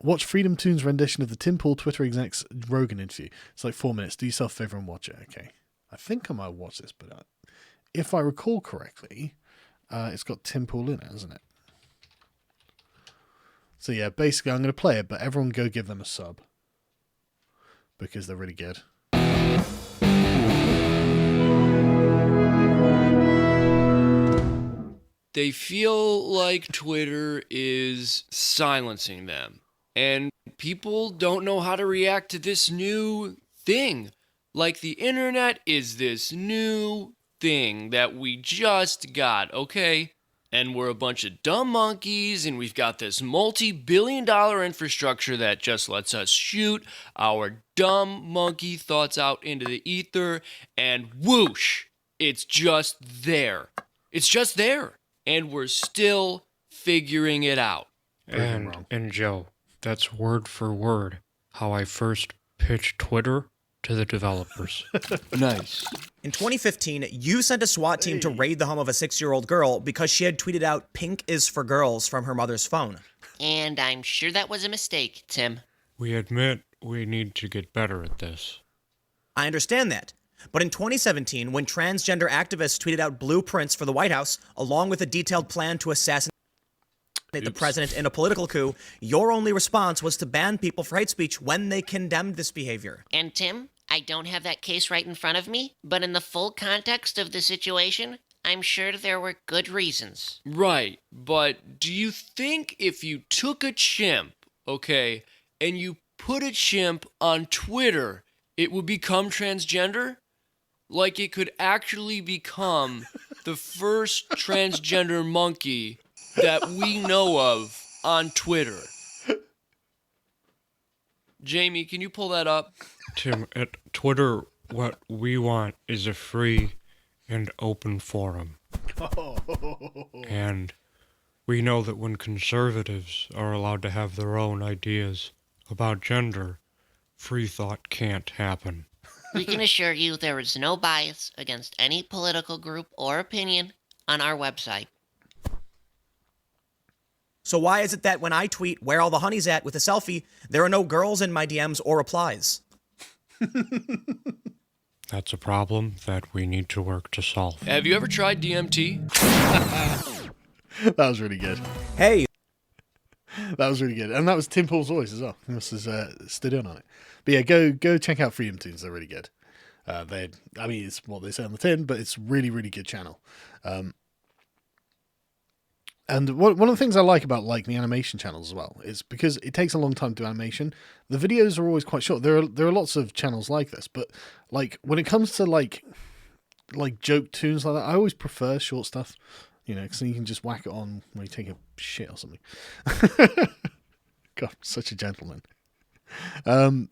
Watch Freedom Toon's rendition of the Tim Pool Twitter exec's Rogan interview. It's like 4 minutes. Do yourself a favor and watch it. Okay. I think I might watch this, but if I recall correctly, it's got Tim Pool in it, hasn't it? So yeah, basically I'm going to play it, but everyone go give them a sub, because they're really good. They feel like Twitter is silencing them. And people don't know how to react to this new thing. Like, the internet is this new thing that we just got, okay? And we're a bunch of dumb monkeys, and we've got this multi-billion-dollar infrastructure that just lets us shoot our dumb monkey thoughts out into the ether, and whoosh, it's just there. It's just there. And we're still figuring it out. And Joe, that's word for word how I first pitched Twitter to the developers. Nice. In 2015, you sent a SWAT team to raid the home of a 6-year-old girl because she had tweeted out "Pink is for girls" from her mother's phone. And I'm sure that was a mistake, Tim. We admit we need to get better at this. I understand that. But in 2017, when transgender activists tweeted out blueprints for the White House, along with a detailed plan to assassinate the president in a political coup, your only response was to ban people for hate speech when they condemned this behavior. And Tim, I don't have that case right in front of me, but in the full context of the situation, I'm sure there were good reasons. Right, but do you think if you took a chimp, okay, and you put a chimp on Twitter, it would become transgender? Like, it could actually become the first transgender monkey that we know of on Twitter. Jamie, can you pull that up? Tim, at Twitter, what we want is a free and open forum. And And we know that when conservatives are allowed to have their own ideas about gender, free thought can't happen. We can assure you there is no bias against any political group or opinion on our website. So why is it that when I tweet "where all the honey's at" with a selfie, there are no girls in my DMs or replies? That's a problem that we need to work to solve. Have you ever tried DMT? That was really good. Hey. That was really good. And that was Tim Paul's voice as well. He must have stood in on it. But yeah, go check out Freedom Tunes. They're really good. It's what they say on the tin, but it's really, really good channel. And one of the things I like about the animation channels as well is because it takes a long time to do animation. The videos are always quite short. There are lots of channels like this, but when it comes to like joke tunes like that, I always prefer short stuff. Because then you can just whack it on when you take a shit or something. God, such a gentleman. Come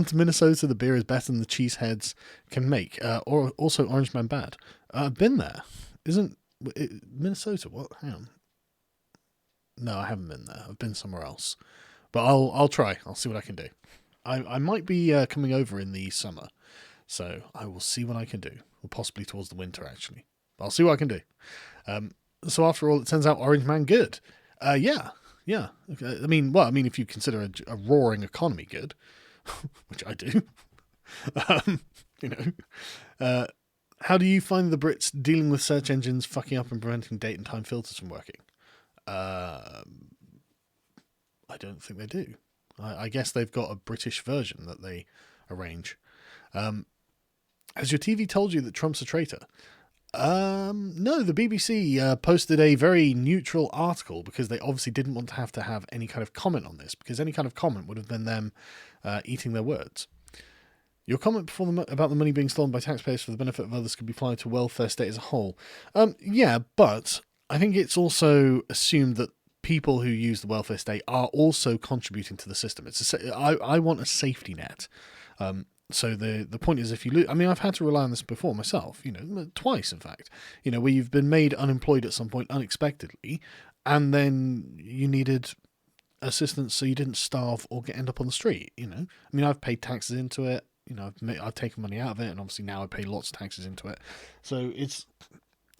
to Minnesota, the beer is better than the cheeseheads can make. Or also Orange Man Bad. I've been there. Isn't it, Minnesota? What? Hang on. No, I haven't been there. I've been somewhere else. But I'll try. I'll see what I can do. I might be coming over in the summer. So I will see what I can do. Or possibly towards the winter, actually. But I'll see what I can do. So after all, it turns out Orange Man good. Yeah. Okay. I mean, if you consider a roaring economy good, which I do, how do you find the Brits dealing with search engines fucking up and preventing date and time filters from working? I don't think they do. I guess they've got a British version that they arrange. Has your TV told you that Trump's a traitor? No, the BBC posted a very neutral article because they obviously didn't want to have any kind of comment on this, because any kind of comment would have been them eating their words. Your comment before about the money being stolen by taxpayers for the benefit of others could be applied to welfare state as a whole. Yeah, but I think it's also assumed that people who use the welfare state are also contributing to the system. I want a safety net. So the point is, if you lose, I've had to rely on this before myself, twice, in fact, where you've been made unemployed at some point unexpectedly, and then you needed assistance so you didn't starve or end up on the street, I've paid taxes into it, I've taken money out of it, and obviously now I pay lots of taxes into it. So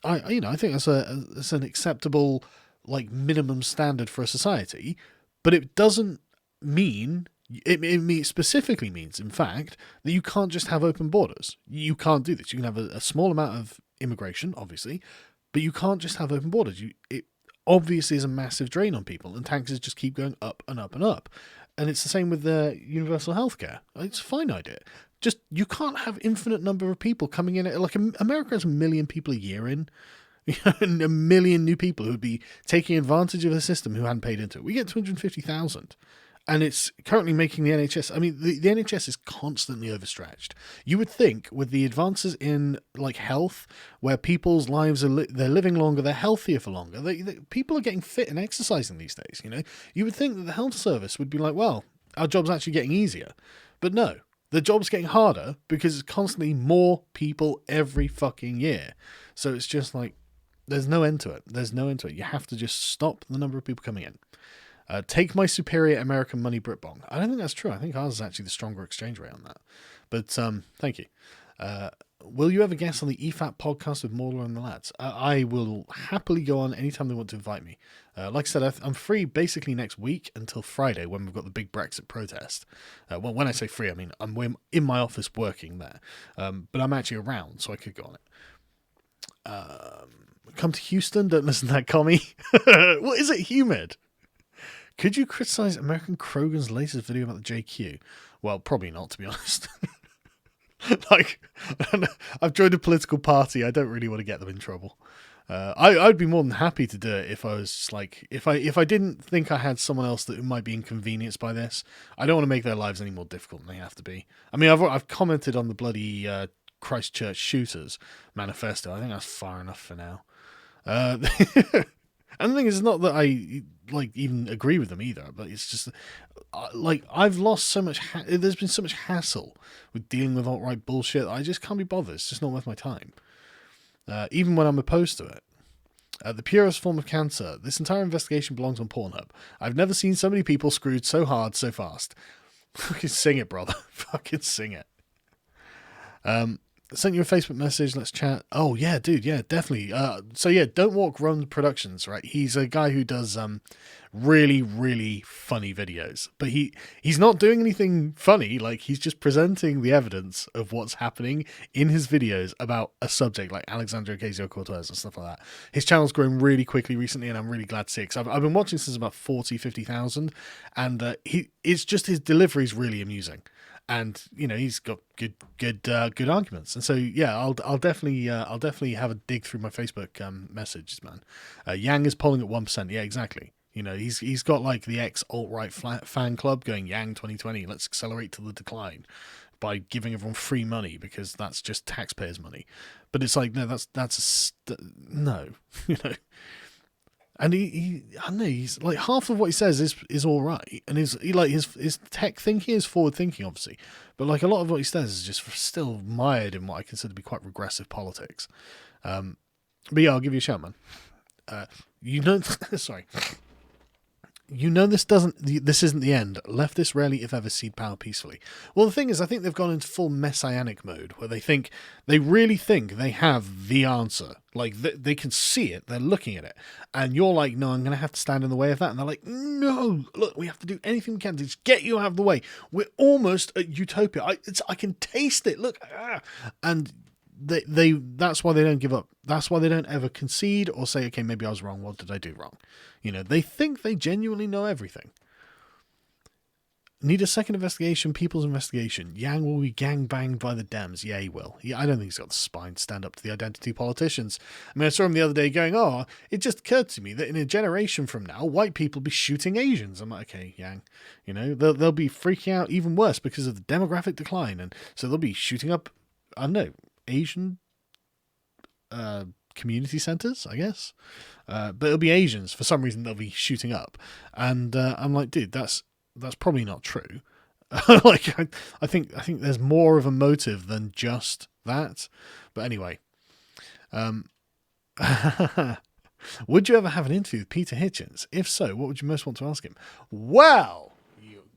I think that's an acceptable, minimum standard for a society, but it doesn't mean... It specifically means, in fact, that you can't just have open borders. You can't do this. You can have a small amount of immigration, obviously, but you can't just have open borders. It obviously is a massive drain on people, and taxes just keep going up and up and up. And it's the same with the universal healthcare. It's a fine idea. Just, you can't have infinite number of people coming in. America has 1 million people a year in. And 1 million new people who would be taking advantage of the system who hadn't paid into it. We get 250,000. And it's currently making the NHS... the NHS is constantly overstretched. You would think with the advances in health, where people's lives are they're living longer, they're healthier for longer. People are getting fit and exercising these days. You would think that the health service would be well, our job's actually getting easier, but no, the job's getting harder because it's constantly more people every fucking year. So it's just there's no end to it. There's no end to it. You have to just stop the number of people coming in. Take my superior American money Britbong. I don't think that's true. I think ours is actually the stronger exchange rate on that. But thank you. Will you ever guest on the EFAP podcast with Mauler and the lads? I will happily go on anytime they want to invite me. Like I said, I'm free basically next week until Friday when we've got the big Brexit protest. Well, when I say free, I mean I'm in my office working there. But I'm actually around, so I could go on it. Come to Houston, don't listen to that commie. What is it, humid? Could you criticize American Krogan's latest video about the JQ? Well, probably not, to be honest. I don't know. I've joined a political party. I don't really want to get them in trouble. I'd be more than happy to do it if I was if I didn't think I had someone else that might be inconvenienced by this. I don't want to make their lives any more difficult than they have to be. I've commented on the bloody Christchurch shooters manifesto. I think that's far enough for now. And the thing is, not that I even agree with them either, but it's just I've lost so much. There's been so much hassle with dealing with alt-right bullshit. I just can't be bothered. It's just not worth my time, even when I'm opposed to it. The purest form of cancer. This entire investigation belongs on Pornhub. I've never seen so many people screwed so hard so fast. Fucking sing it, brother. Fucking sing it. Sent you a Facebook message. Let's chat. Oh yeah, dude. Yeah, definitely. So yeah, Don't Walk Run Productions. Right, he's a guy who does really, really funny videos. But he's not doing anything funny. Like, he's just presenting the evidence of what's happening in his videos about a subject like Alexandria Ocasio-Cortez and stuff like that. His channel's grown really quickly recently, and I'm really glad to see it. 'Cause I've been watching since about 40,000-50,000, and it's just his delivery is really amusing. And he's got good arguments, and so yeah, I'll definitely have a dig through my Facebook messages, man. Yang is polling at 1%. Yeah, exactly. He's got like the ex alt-right fan club going, Yang 2020, let's accelerate to the decline by giving everyone free money because that's just taxpayers' money. But it's like, no, no, And I don't know, he's like, half of what he says is all right, and his tech thinking is forward thinking, obviously, but like a lot of what he says is just still mired in what I consider to be quite regressive politics. But yeah, I'll give you a shout, man. Sorry. This isn't the end. Leftists rarely, if ever, cede power peacefully. Well, the thing is, I think they've gone into full messianic mode, where they really think they have the answer. Like, they can see it, they're looking at it, and you're like, no, I'm going to have to stand in the way of that. And they're like, no, look, we have to do anything we can to just get you out of the way. We're almost at utopia. I can taste it. Look, and that's why they don't give up. That's why they don't ever concede or say, okay, maybe I was wrong. What did I do wrong? They think they genuinely know everything. Need a second investigation, people's investigation. Yang will be gangbanged by the Dems. Yeah, he will. I don't think he's got the spine to stand up to the identity politicians. I mean, I saw him the other day going, it just occurred to me that in a generation from now, white people will be shooting Asians. I'm like, okay, Yang, they'll be freaking out even worse because of the demographic decline. And so they'll be shooting up, I don't know, Asian community centers, I guess. But it'll be Asians. For some reason, they'll be shooting up. And I'm like, dude, that's probably not true. Like, I think there's more of a motive than just that. But anyway, would you ever have an interview with Peter Hitchens? If so, what would you most want to ask him? Well,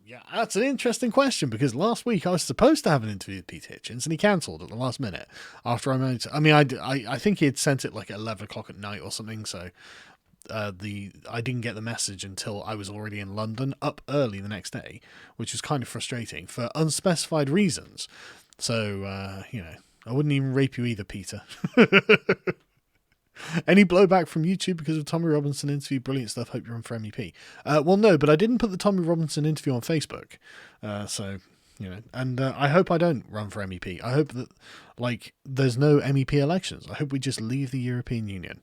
yeah, that's an interesting question, because last week I was supposed to have an interview with Peter Hitchens, and he cancelled at the last minute after I think he had sent it like at 11 o'clock at night or something. So I didn't get the message until I was already in London, up early the next day, which was kind of frustrating for unspecified reasons. So, I wouldn't even rape you either, Peter. Any blowback from YouTube because of Tommy Robinson interview? Brilliant stuff. Hope you're on for MEP. Well, no, but I didn't put the Tommy Robinson interview on Facebook. And I hope I don't run for MEP. I hope that, there's no MEP elections. I hope we just leave the European Union.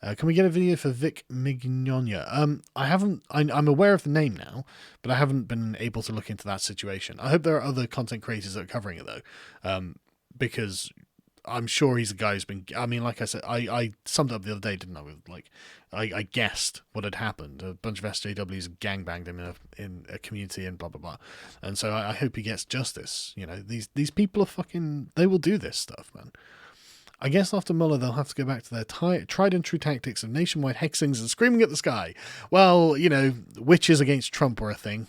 Can we get a video for Vic Mignonia? I'm aware of the name now, but I haven't been able to look into that situation. I hope there are other content creators that are covering it, though, because I'm sure he's a guy who's been, like I said, I summed it up the other day, didn't I? With I guessed what had happened. A bunch of SJWs gangbanged him in a community and blah, blah, blah. And so I hope he gets justice. These people are they will do this stuff, man. I guess after Mueller, they'll have to go back to their tried and true tactics of nationwide hexings and screaming at the sky. Well, witches against Trump were a thing.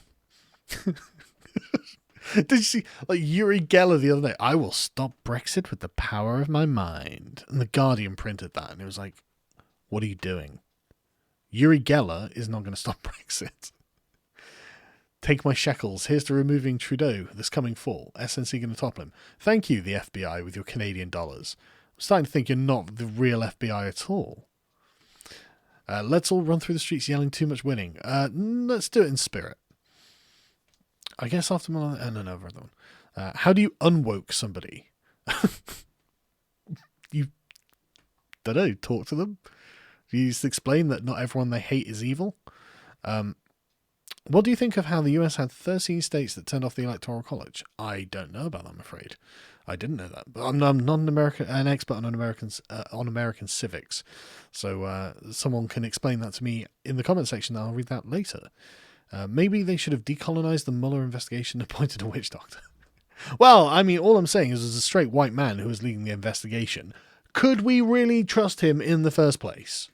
Did you see, Uri Geller the other day? I will stop Brexit with the power of my mind. And The Guardian printed that, and it was like, what are you doing? Uri Geller is not going to stop Brexit. Take my shekels. Here's to removing Trudeau this coming fall. SNC going to topple him. Thank you, the FBI, with your Canadian dollars. I'm starting to think you're not the real FBI at all. Let's all run through the streets yelling too much winning. Let's do it in spirit. I guess after my... no, other one. How do you unwoke somebody? You... don't know, talk to them? You just explain that not everyone they hate is evil? What do you think of how the US had 13 states that turned off the Electoral College? I don't know about that, I'm afraid. I didn't know that. But I'm not an expert on American civics. So someone can explain that to me in the comment section. I'll read that later. Maybe they should have decolonized the Mueller investigation and appointed a witch doctor. Well, all I'm saying is, as a straight white man who was leading the investigation, could we really trust him in the first place?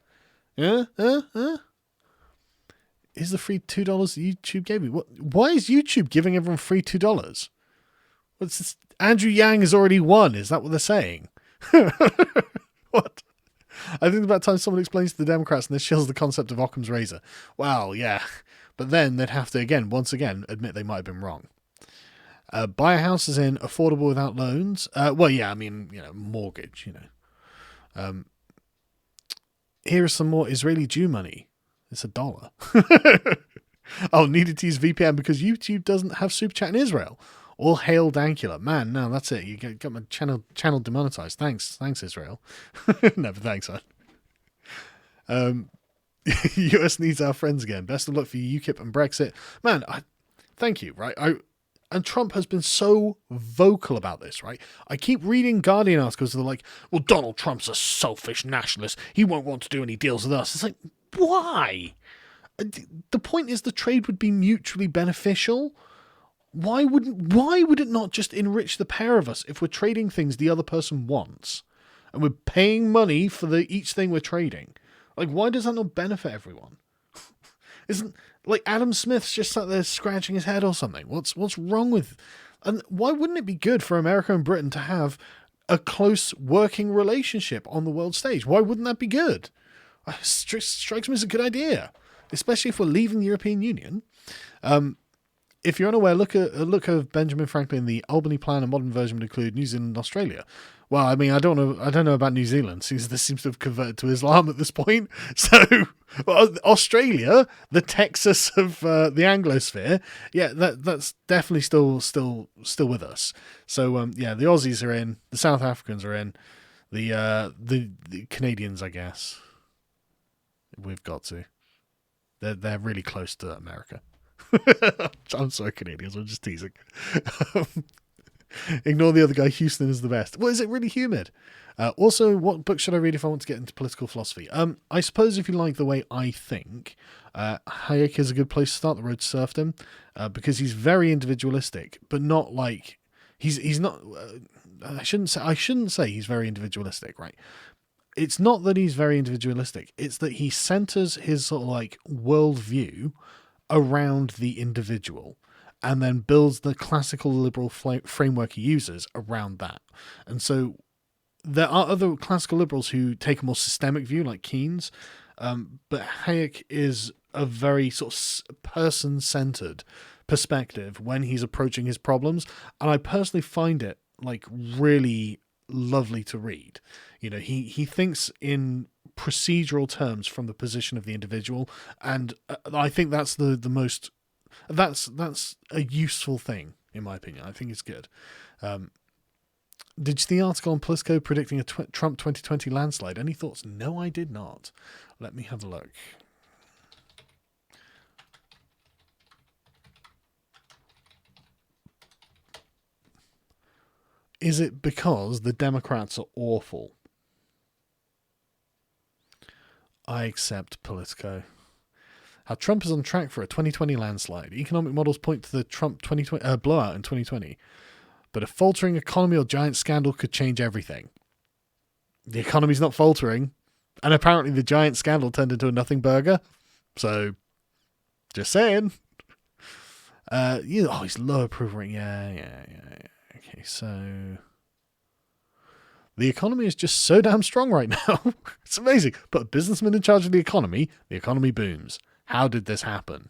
Yeah? Is the free $2 YouTube gave me? Why is YouTube giving everyone free $2? What's this? Andrew Yang has already won. Is that what they're saying? What? I think it's about time someone explains to the Democrats and this shills the concept of Occam's razor. Well, yeah. But then they'd have to, once again, admit they might have been wrong. Buy a house as in affordable without loans. Well, yeah, I mean, mortgage, Here is some more Israeli Jew money. It's $1. Oh, needed to use VPN because YouTube doesn't have super chat in Israel. All hail Dankula. Man, no, that's it. You got my channel demonetized. Thanks, Israel. No, but thanks, man. US needs our friends again. Best of luck for UKIP and Brexit. Man, thank you, right? And Trump has been so vocal about this, right? I keep reading Guardian articles that are like, well, Donald Trump's a selfish nationalist. He won't want to do any deals with us. It's like, why? The point is the trade would be mutually beneficial. Why would it not just enrich the pair of us if we're trading things the other person wants? And we're paying money for each thing we're trading? Like, why does that not benefit everyone? Isn't like Adam Smith's just sat there scratching his head or something? What's wrong with? And why wouldn't it be good for America and Britain to have a close working relationship on the world stage? Why wouldn't that be good? Strikes me as a good idea, especially if we're leaving the European Union. If you're unaware, look at Benjamin Franklin. The Albany Plan, a modern version would include New Zealand and Australia. Well, I mean, I don't know about New Zealand, since this seems to have converted to Islam at this point. So, Australia, the Texas of the Anglosphere, yeah, that's definitely still with us. So, yeah, the Aussies are in, the South Africans are in, the Canadians, I guess. We've got to. They're really close to America. I'm sorry, Canadians. I'm just teasing. Ignore the other guy. Houston is the best. Well, is it really humid? Also, what book should I read if I want to get into political philosophy? I suppose if you like the way I think, Hayek is a good place to start. The Road to Serfdom, because he's very individualistic, but not like he's not. I shouldn't say he's very individualistic, right? It's not that he's very individualistic. It's that he centers his sort of like worldview around the individual, and then builds the classical liberal framework he uses around that. And so there are other classical liberals who take a more systemic view, like Keynes, but Hayek is a very sort of person-centered perspective when he's approaching his problems, and I personally find it like really lovely to read. He thinks in procedural terms from the position of the individual, and I think that's the most that's a useful thing in my opinion. I think it's good. Did you see the article on Politico predicting a Trump 2020 landslide? Any thoughts? No, I did not. Let me have a look. Is it because the Democrats are awful? I accept Politico. How Trump is on track for a 2020 landslide. Economic models point to the Trump 2020 blowout in 2020. But a faltering economy or giant scandal could change everything. The economy's not faltering. And apparently the giant scandal turned into a nothing burger. So, just saying. He's low approval rating. Yeah. Okay, so the economy is just so damn strong right now. It's amazing. Put a businessman in charge of the economy booms. How did this happen?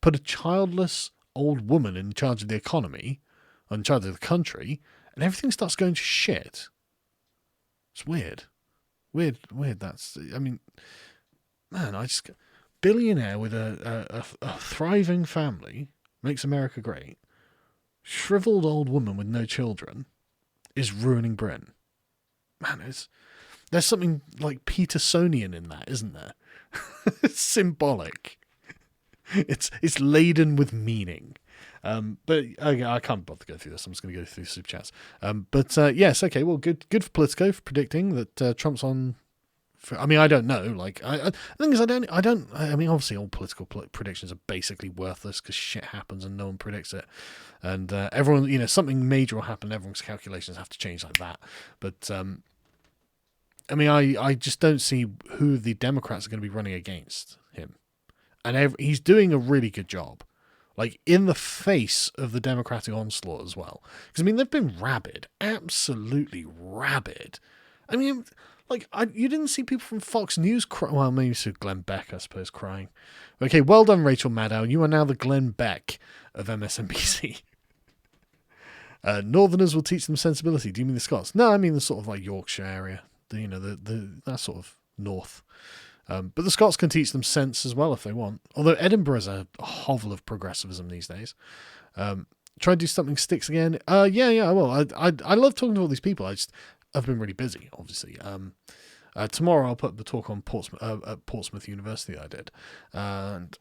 Put a childless old woman in charge of the economy, in charge of the country, and everything starts going to shit. It's weird. Weird. That's, I mean, man, billionaire with a thriving family makes America great. Shriveled old woman with no children is ruining Britain. Man, there's something like Petersonian in that, isn't there? It's symbolic. It's laden with meaning. But okay, I can't bother to go through this. I'm just going to go through super chats. Yes, okay. Well, good for Politico for predicting that Trump's on. I mean, I don't know. Like, the thing is, I mean, obviously, all political predictions are basically worthless because shit happens and no one predicts it, and everyone, something major will happen. Everyone's calculations have to change like that. But I mean, I just don't see who the Democrats are going to be running against him. And he's doing a really good job. Like, in the face of the Democratic onslaught as well. Because, I mean, they've been rabid. Absolutely rabid. I mean, like, you didn't see people from Fox News cry. Well, maybe so Glenn Beck, I suppose, crying. Okay, well done, Rachel Maddow. You are now the Glenn Beck of MSNBC. Northerners will teach them sensibility. Do you mean the Scots? No, I mean the sort of like Yorkshire area. That sort of north. But the Scots can teach them sense as well if they want. Although Edinburgh is a hovel of progressivism these days. Try to do something sticks again. Yeah, I will. I love talking to all these people. I've been really busy, obviously. Tomorrow I'll put the talk on Portsmouth University that I did, and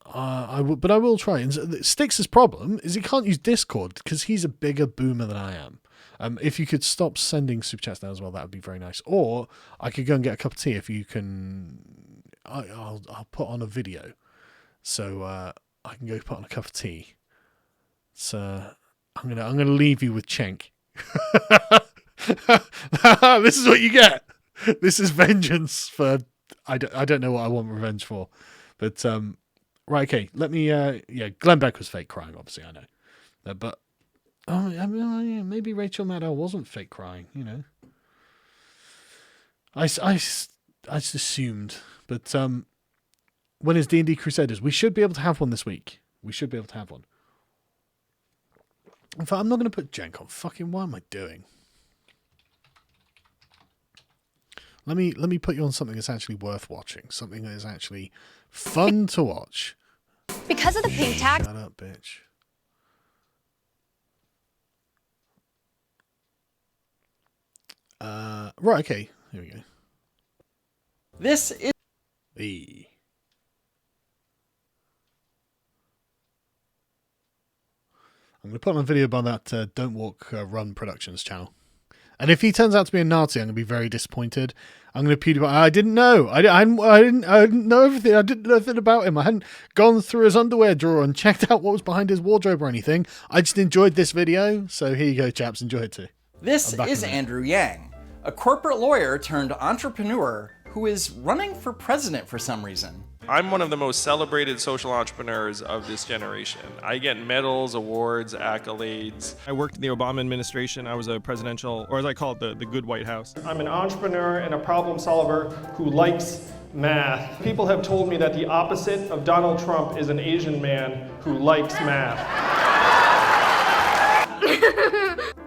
I will try. And Styx's problem is he can't use Discord because he's a bigger boomer than I am. If you could stop sending super chats now as well, that would be very nice. Or I could go and get a cup of tea if you can. I'll put on a video, so I can go put on a cup of tea. So I'm gonna leave you with Cenk. This is what you get. This is vengeance for. I don't know what I want revenge for, but right. Okay, let me. Yeah, Glenn Beck was fake crying. Obviously, I know, but. Oh, I mean, maybe Rachel Maddow wasn't fake crying, you know. I just assumed. But when is D&D Crusaders? We should be able to have one this week. We should be able to have one. In fact, I'm not going to put Cenk on. Fucking, what am I doing? Let me put you on something that's actually worth watching. Something that is actually fun to watch. Because of the pink tax. Shut up, bitch. Right, okay. Here we go. This is... I'm going to put on a video about that Don't Walk, Run Productions channel. And if he turns out to be a Nazi, I'm going to be very disappointed. I'm going to PewDiePie. I didn't know. I didn't know everything. I didn't know anything about him. I hadn't gone through his underwear drawer and checked out what was behind his wardrobe or anything. I just enjoyed this video. So here you go, chaps. Enjoy it too. This is Andrew Yang, a corporate lawyer turned entrepreneur who is running for president for some reason. I'm one of the most celebrated social entrepreneurs of this generation. I get medals, awards, accolades. I worked in the Obama administration. I was a presidential, or as I call it, the good White House. I'm an entrepreneur and a problem solver who likes math. People have told me that the opposite of Donald Trump is an Asian man who likes math.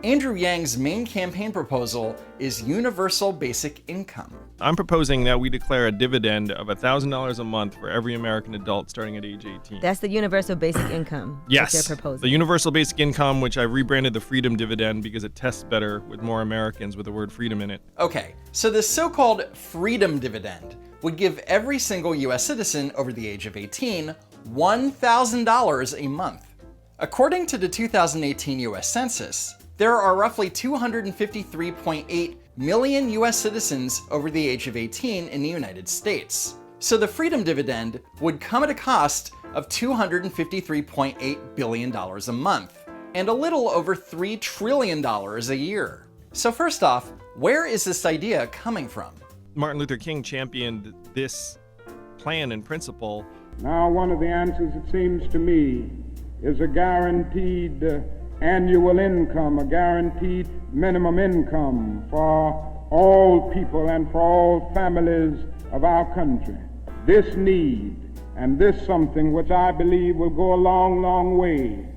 Andrew Yang's main campaign proposal is universal basic income. I'm proposing that we declare a dividend of $1,000 a month for every American adult starting at age 18. That's the universal basic income. Yes, that they're proposing. The universal basic income, which I rebranded the freedom dividend because it tests better with more Americans with the word freedom in it. Okay, so this so-called freedom dividend would give every single US citizen over the age of 18 $1,000 a month. According to the 2018 US Census, there are roughly 253.8 million US citizens over the age of 18 in the United States. So the freedom dividend would come at a cost of $253.8 billion a month, and a little over $3 trillion a year. So first off, where is this idea coming from? Martin Luther King championed this plan in principle. Now, one of the answers, it seems to me, is a guaranteed annual income, a guaranteed minimum income for all people and for all families of our country. This need and this something which I believe will go a long, long way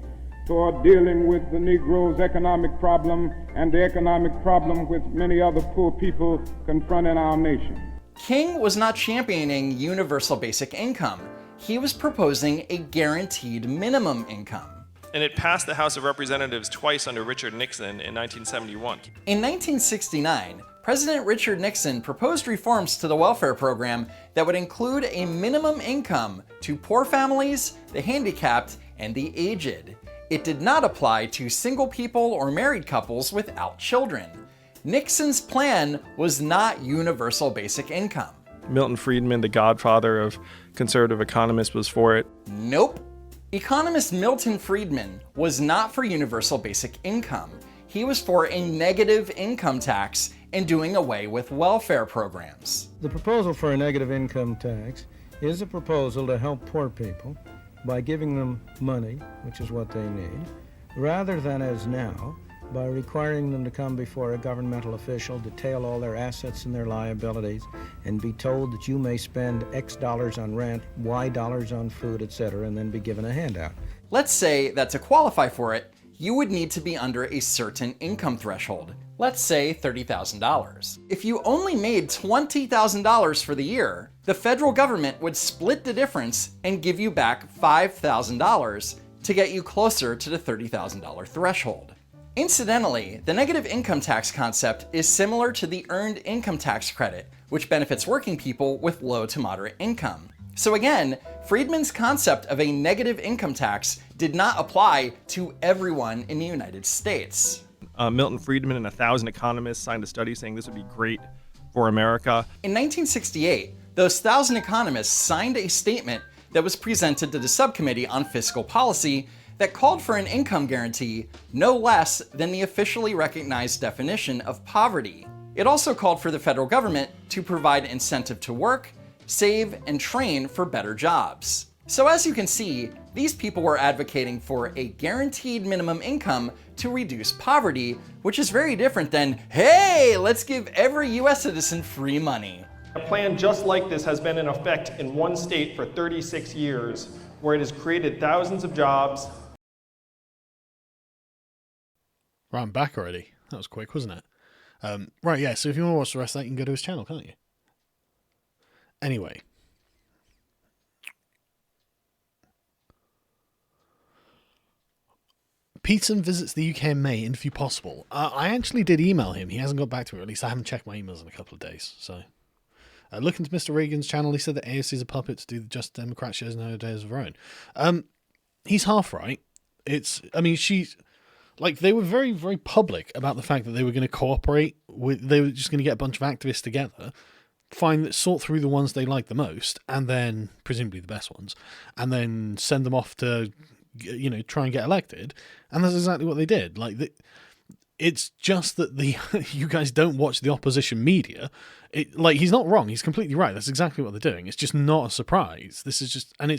toward dealing with the Negro's economic problem and the economic problem which many other poor people confront in our nation. King was not championing universal basic income. He was proposing a guaranteed minimum income. And it passed the House of Representatives twice under Richard Nixon in 1971. In 1969, President Richard Nixon proposed reforms to the welfare program that would include a minimum income to poor families, the handicapped, and the aged. It did not apply to single people or married couples without children. Nixon's plan was not universal basic income. Milton Friedman, the godfather of conservative economists, was for it. Nope. Economist Milton Friedman was not for universal basic income. He was for a negative income tax and doing away with welfare programs. The proposal for a negative income tax is a proposal to help poor people by giving them money, which is what they need, rather than as now, by requiring them to come before a governmental official, detail all their assets and their liabilities, and be told that you may spend X dollars on rent, Y dollars on food, etc., and then be given a handout. Let's say that to qualify for it, you would need to be under a certain income threshold. Let's say $30,000. If you only made $20,000 for the year, the federal government would split the difference and give you back $5,000 to get you closer to the $30,000 threshold. Incidentally, the negative income tax concept is similar to the earned income tax credit, which benefits working people with low to moderate income. So again, Friedman's concept of a negative income tax did not apply to everyone in the United States. Milton Friedman and 1,000 economists signed a study saying this would be great for America. In 1968, those 1,000 economists signed a statement that was presented to the Subcommittee on Fiscal Policy that called for an income guarantee no less than the officially recognized definition of poverty. It also called for the federal government to provide incentive to work, save, and train for better jobs. So as you can see, these people were advocating for a guaranteed minimum income to reduce poverty, which is very different than, hey, let's give every US citizen free money. A plan just like this has been in effect in one state for 36 years, where it has created thousands of jobs. Right, I'm back already. That was quick, wasn't it? Right, yeah, so if you want to watch the rest of that, you can go to his channel, can't you? Anyway. Peterson visits the UK in May, interview possible. I actually did email him. He hasn't got back to me, or at least I haven't checked my emails in a couple of days. So, looking to Mr. Reagan's channel, he said that AOC is a puppet to do the Just Democrat shows and her days of her own. He's half right. She's... Like, they were very, very public about the fact that they were going to cooperate with, they were just going to get a bunch of activists together, sort through the ones they like the most, and then, presumably the best ones, and then send them off to, try and get elected. And that's exactly what they did. Like, it's just that you guys don't watch the opposition media. He's not wrong. He's completely right. That's exactly what they're doing. It's just not a surprise. It's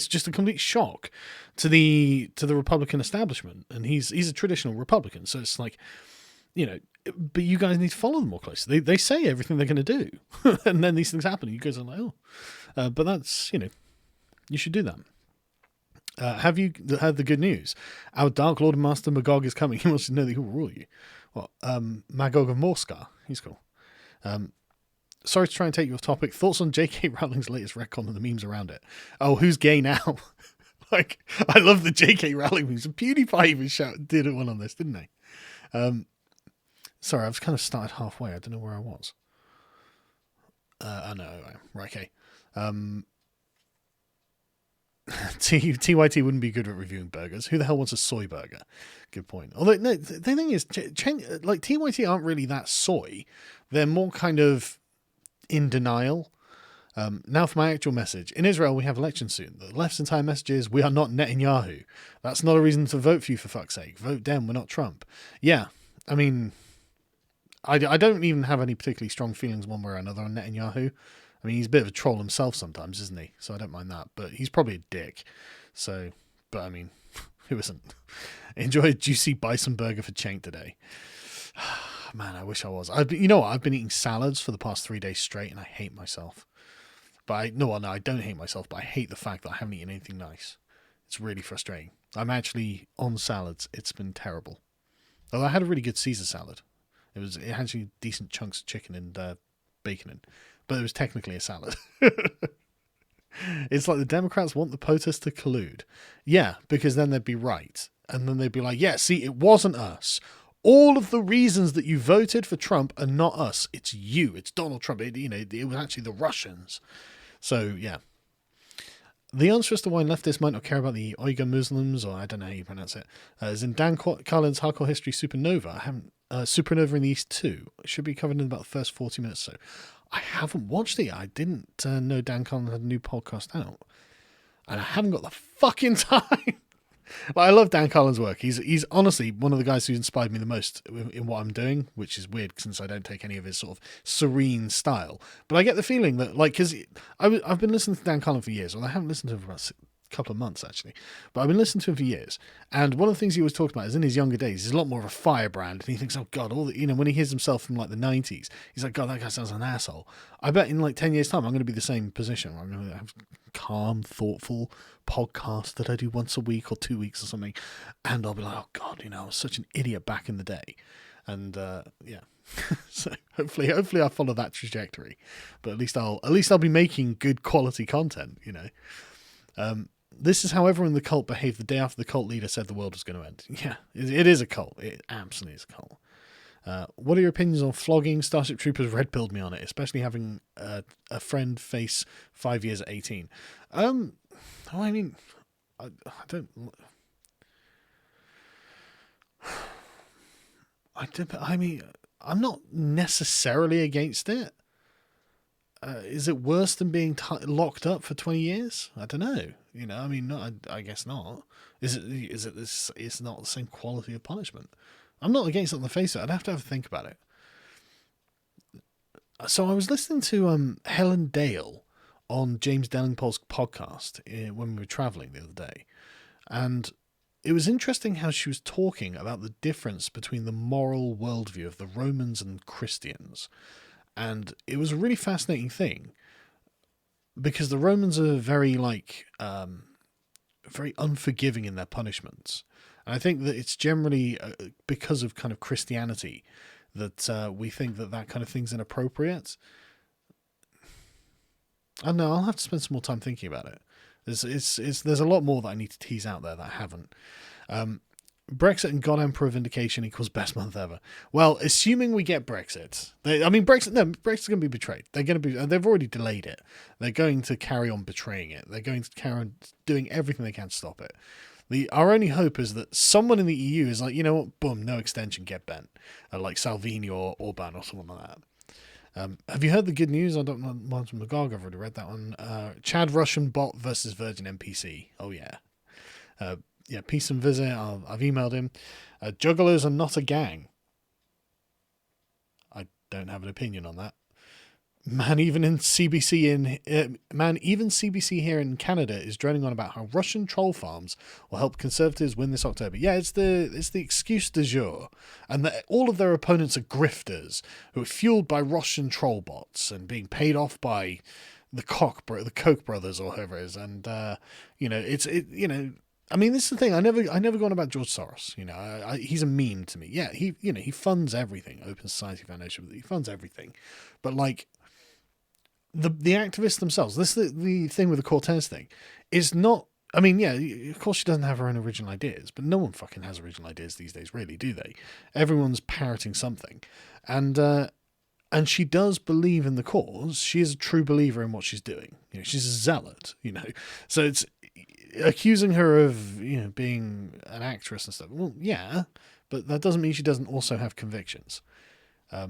just a complete shock to the Republican establishment. And he's a traditional Republican. So it's like, but you guys need to follow them more closely. They say everything they're going to do. And then these things happen. And you guys are like, oh. But that's, you should do that. Have you heard the good news? Our Dark Lord and Master Magog is coming. He wants to know that he will rule you. Well, Magog of Morskar. He's cool. Sorry to try and take you off topic. Thoughts on J.K. Rowling's latest retcon and the memes around it? Oh, who's gay now? I love the J.K. Rowling memes. PewDiePie even did one on this, didn't they? Sorry, I've kind of started halfway. I don't know where I was. I know. Right, okay. TYT wouldn't be good at reviewing burgers. Who the hell wants a soy burger? Good point. Although, no, the thing is, TYT aren't really that soy. They're more kind of in denial. Now for my actual message. In Israel, we have elections soon. The left's entire message is, we are not Netanyahu. That's not a reason to vote for you, for fuck's sake. Vote Dem, we're not Trump. Yeah, I mean, I don't even have any particularly strong feelings one way or another on Netanyahu. I mean, he's a bit of a troll himself sometimes, isn't he? So I don't mind that. But he's probably a dick. So, but I mean, who isn't? Enjoy a juicy bison burger for Cenk today. Man, I wish I was. You know what? I've been eating salads for the past 3 days straight, and I hate myself. But I don't hate myself, but I hate the fact that I haven't eaten anything nice. It's really frustrating. I'm actually on salads. It's been terrible. Although I had a really good Caesar salad. It had actually decent chunks of chicken and bacon in. But it was technically a salad. It's like the Democrats want the POTUS to collude. Yeah, because then they'd be right. And then they'd be like, yeah, see, it wasn't us. All of the reasons that you voted for Trump are not us. It's you. It's Donald Trump. It was actually the Russians. So, yeah. The answer as to why leftists might not care about the Uyghur Muslims, or I don't know how you pronounce it, is in Dan Carlin's Hardcore History Supernova. I haven't Supernova in the East 2. It should be covered in about the first 40 minutes or so. I haven't watched it yet. I didn't know Dan Carlin had a new podcast out. And I haven't got the fucking time. I love Dan Carlin's work. He's honestly one of the guys who inspired me the most in what I'm doing, which is weird since I don't take any of his sort of serene style. But I get the feeling that, like, because I've been listening to Dan Carlin for years, and I haven't listened to him for about a couple of months actually, but I've been listening to him for years. And one of the things he always talked about is in his younger days, he's a lot more of a firebrand, and he thinks, oh God, when he hears himself from like the 90s, he's like, God, that guy sounds like an asshole. I bet in like 10 years' time, I'm going to be the same position. I'm going to have calm, thoughtful podcast that I do once a week or 2 weeks or something, and I'll be like, oh God, I was such an idiot back in the day. And yeah, so hopefully I follow that trajectory. But at least I'll be making good quality content. This is how everyone in the cult behaved the day after the cult leader said the world was going to end. Yeah, it is a cult. It absolutely is a cult. What are your opinions on flogging? Starship Troopers red pilled me on it, especially having a friend face 5 years at 18. I mean, I don't. I mean, I'm not necessarily against it. Is it worse than being locked up for 20 years? I don't know. I mean, no, I guess not. Is it? It's not the same quality of punishment. I'm not against it on the face of it. I'd have to think about it. So I was listening to Helen Dale on James Delingpole's podcast when we were traveling the other day, and it was interesting how she was talking about the difference between the moral worldview of the Romans and Christians. And it was a really fascinating thing because the Romans are very very unforgiving in their punishments. And I think that it's generally because of kind of Christianity that we think that kind of thing's inappropriate. I don't know, I'll have to spend some more time thinking about it. There's a lot more that I need to tease out there that I haven't. Brexit and God Emperor Vindication equals best month ever. Well, assuming we get Brexit's going to be betrayed. They've already delayed it. They're going to carry on betraying it. They're going to carry on doing everything they can to stop it. Our only hope is that someone in the EU is like, you know what, boom, no extension, get bent. Like Salvini or Orban or someone like that. Have you heard the good news? I don't know, one from the GOG, I've already read that one. Chad Russian bot versus Virgin NPC. Oh yeah. Yeah, peace and visit. I've emailed him. Juggalos are not a gang. I don't have an opinion on that. Even CBC here in Canada is droning on about how Russian troll farms will help Conservatives win this October. Yeah, it's the excuse du jour, and that all of their opponents are grifters who are fueled by Russian troll bots and being paid off by the Koch brothers or whoever it is, and I mean, this is the thing. I never gone about George Soros. He's a meme to me. Yeah, he funds everything. Open Society Foundation, he funds everything. But like the activists themselves, this is the thing with the Cortez thing, is not. I mean, yeah, of course she doesn't have her own original ideas, but no one fucking has original ideas these days, really, do they? Everyone's parroting something, and she does believe in the cause. She is a true believer in what she's doing. She's a zealot. So it's. Accusing her of being an actress and stuff. Well, yeah, but that doesn't mean she doesn't also have convictions. I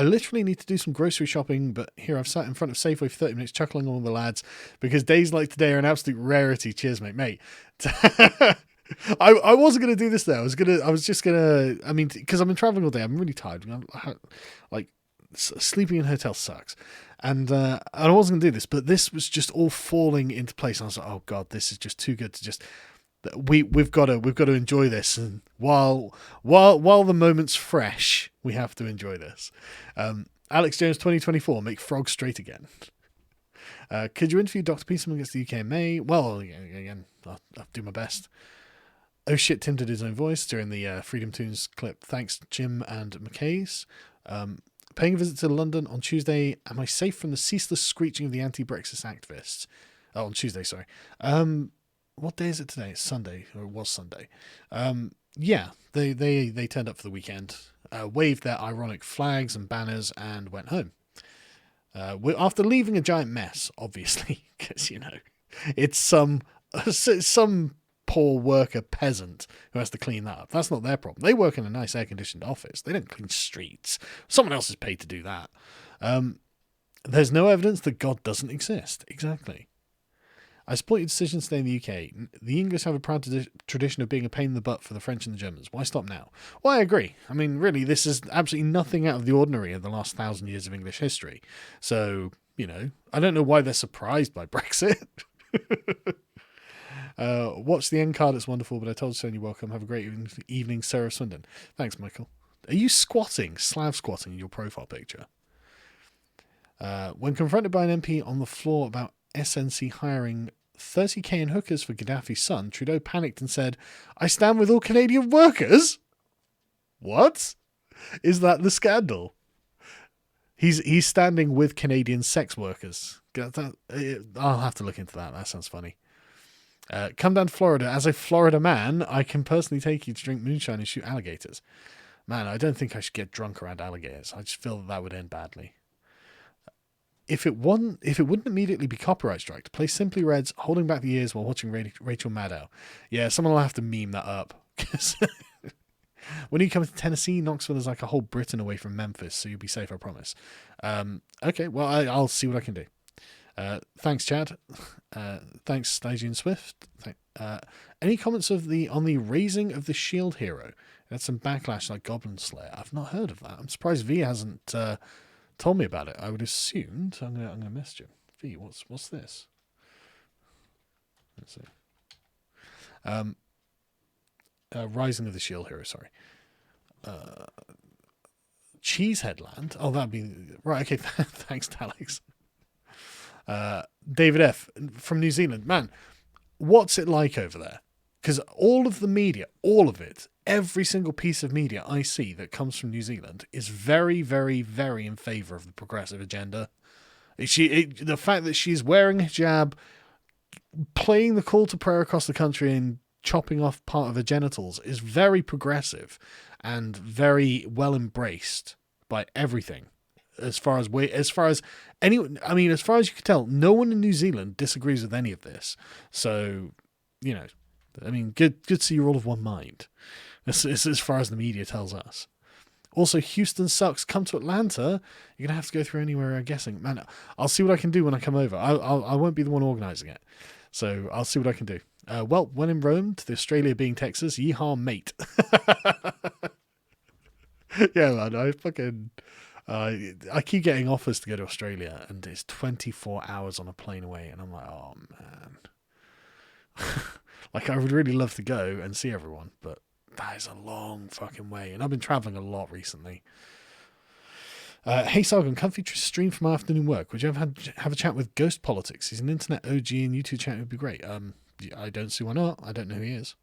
literally need to do some grocery shopping, but here I've sat in front of Safeway for 30 minutes chuckling on the lads because days like today are an absolute rarity. Cheers, mate. I wasn't going to do this though. I mean, because I've been traveling all day. I'm really tired. Sleeping in hotels sucks. And I wasn't going to do this, but this was just all falling into place. I was like, oh God, this is just too good to just... We've got to enjoy this. And while the moment's fresh, we have to enjoy this. Alex Jones 2024, make frogs straight again. Could you interview Dr. Peterson against the UK in May? Well, again, I'll do my best. Oh shit, Tim did his own voice during the Freedom Tunes clip. Thanks, Jim and McKay's. Paying a visit to London on Tuesday. Am I safe from the ceaseless screeching of the anti-Brexit activists? Oh, on Tuesday, sorry. What day is it today? It's Sunday, or it was Sunday. Yeah, they turned up for the weekend, waved their ironic flags and banners, and went home. After leaving a giant mess, obviously, because it's some poor worker peasant who has to clean that up. That's not their problem. They work in a nice air-conditioned office. They don't clean streets. Someone else is paid to do that. There's no evidence that God doesn't exist. Exactly. I support your decision to stay in the UK. The English have a proud tradition of being a pain in the butt for the French and the Germans. Why stop now? Well, I agree. I mean, really, this is absolutely nothing out of the ordinary in the last 1,000 years of English history. So, I don't know why they're surprised by Brexit. Watch the end card. It's wonderful, but I told Sonia welcome. Have a great evening, Sarah Swindon. Thanks, Michael. Are you Slav squatting in your profile picture? When confronted by an MP on the floor about SNC hiring 30k in hookers for Gaddafi's son, Trudeau panicked and said, "I stand with all Canadian workers." What? Is that the scandal? He's standing with Canadian sex workers. I'll have to look into that. That sounds funny. Come down to Florida. As a Florida man, I can personally take you to drink moonshine and shoot alligators. Man, I don't think I should get drunk around alligators. I just feel that would end badly. If it wouldn't immediately be copyright strike, play Simply Red's Holding Back the Years while watching Rachel Maddow. Yeah, someone will have to meme that up. When you come to Tennessee, Knoxville is like a whole Britain away from Memphis, so you'll be safe, I promise. Okay, well, I'll see what I can do. Thanks, Chad. Thanks, Stygian Swift. Any comments on the raising of the Shield hero? It had some backlash like Goblin Slayer. I've not heard of that. I'm surprised V hasn't told me about it. I would assumed. I'm gonna message him. V, what's this? Let's see. Rising of the Shield hero. Sorry. Cheeseheadland. Oh, that'd be right. Okay, thanks, Alex. David F. from New Zealand. Man, what's it like over there? Because all of the media, all of it, every single piece of media I see that comes from New Zealand is very, very, very in favour of the progressive agenda. The fact that she's wearing a hijab, playing the call to prayer across the country and chopping off part of her genitals is very progressive and very well embraced by everything. As far as you can tell, no one in New Zealand disagrees with any of this. So, good to see you're all of one mind. As far as the media tells us. Also, Houston sucks. Come to Atlanta. You're gonna have to go through anywhere, I'm guessing. Man, I'll see what I can do when I come over. I won't be the one organising it, so I'll see what I can do. Well, when in Rome, to the Australia being Texas, yeehaw, mate. Yeah, man. I keep getting offers to go to Australia, and it's 24 hours on a plane away, and I'm like, oh man. Like, I would really love to go and see everyone, but that is a long fucking way, and I've been traveling a lot recently. Hey Sargon, comfy stream from my afternoon work. Would you ever have a chat with Ghost Politics? He's an internet OG, and you two chat would be great. I don't see why not. I don't know who he is.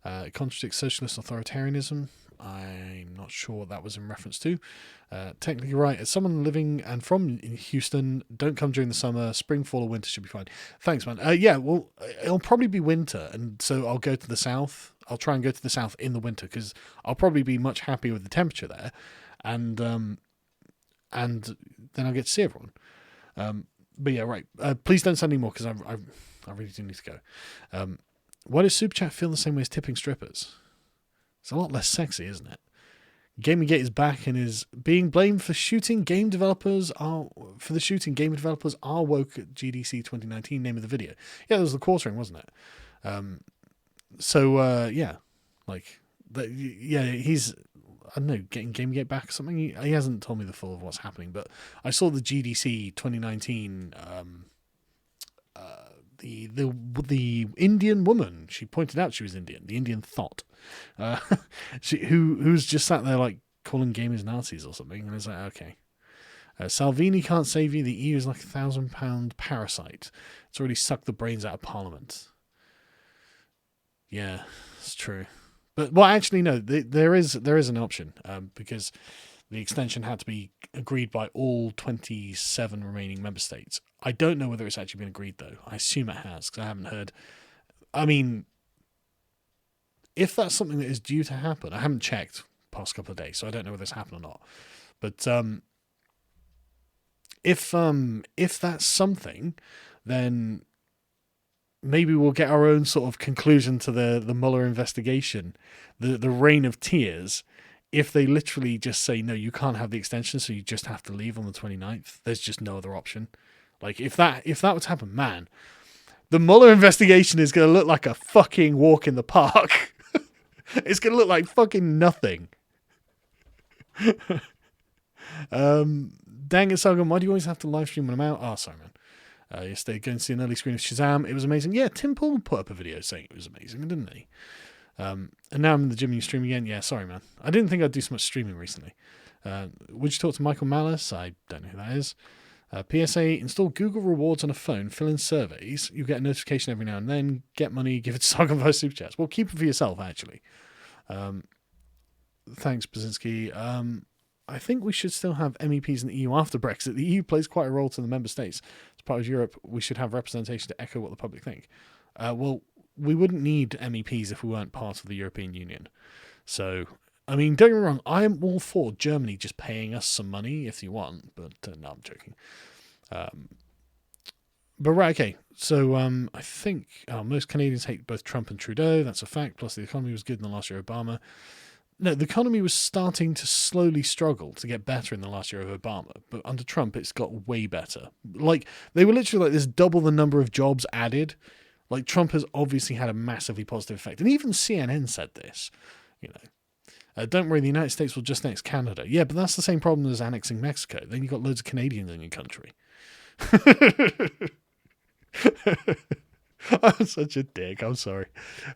It contradicts socialist authoritarianism. I'm not sure what that was in reference to. Technically right. As someone living and from in Houston, don't come during the summer. Spring, fall, or winter should be fine. Thanks, man. Yeah, well, it'll probably be winter, and so I'll go to the south. I'll try and go to the south in the winter because I'll probably be much happier with the temperature there, and then I'll get to see everyone. But yeah, right. Please don't send any more because I really do need to go. Why does Super Chat feel the same way as tipping strippers? It's a lot less sexy, isn't it? Gamergate is back and is being blamed for shooting. Game developers are woke at GDC 2019. Name of the video. Yeah, that was the quartering, wasn't it? Yeah, he's, I don't know, getting Gamergate back or something. He hasn't told me the full of what's happening, but I saw the GDC 2019. The Indian woman, she pointed out she was Indian, the Indian thought, who's just sat there like calling gamers Nazis or something, and it's like, okay. Salvini can't save you. The EU is like a 1,000-pound parasite. It's already sucked the brains out of Parliament. Yeah, it's true. But well, actually, no. There is an option because the extension had to be agreed by all 27 remaining member states. I don't know whether it's actually been agreed, though. I assume it has, because I haven't heard. I mean, if that's something that is due to happen, I haven't checked past couple of days, so I don't know whether it's happened or not. But if that's something, then maybe we'll get our own sort of conclusion to the Mueller investigation, the reign of tears. If they literally just say, no, you can't have the extension, so you just have to leave on the 29th, there's just no other option. Like, if that were to happen, man, The Mueller investigation is going to look like a fucking walk in the park. It's going to look like fucking nothing. Dang it, Sargon, why do you always have to live stream when I'm out? Oh, sorry, man. Yesterday, going to see an early screen of Shazam. It was amazing. Yeah, Tim Paul put up a video saying it was amazing, didn't he? And now I'm in the gym and you stream again. Yeah, sorry, man. I didn't think I'd do so much streaming recently. Would you talk to Michael Malice? I don't know who that is. PSA, install Google Rewards on a phone, fill in surveys. You get a notification every now and then. Get money, give it to Sargon via Super Chats. Well, keep it for yourself, actually. Thanks, Brzezinski. I think we should still have MEPs in the EU after Brexit. The EU plays quite a role to the member states. As part of Europe, we should have representation to echo what the public think. Well, we wouldn't need MEPs if we weren't part of the European Union. So, I mean, don't get me wrong, I am all for Germany just paying us some money if you want, but no, I'm joking. But right, okay, so I think most Canadians hate both Trump and Trudeau, that's a fact, plus the economy was good in the last year of Obama. No, the economy was starting to slowly struggle to get better in the last year of Obama, but under Trump it's got way better. Like, they were literally like, there's double the number of jobs added. Like, Trump has obviously had a massively positive effect, and even CNN said this, you know. Don't worry, the United States will just annex Canada. Yeah, but that's the same problem as annexing Mexico. Then you've got loads of Canadians in your country. I'm such a dick. I'm sorry.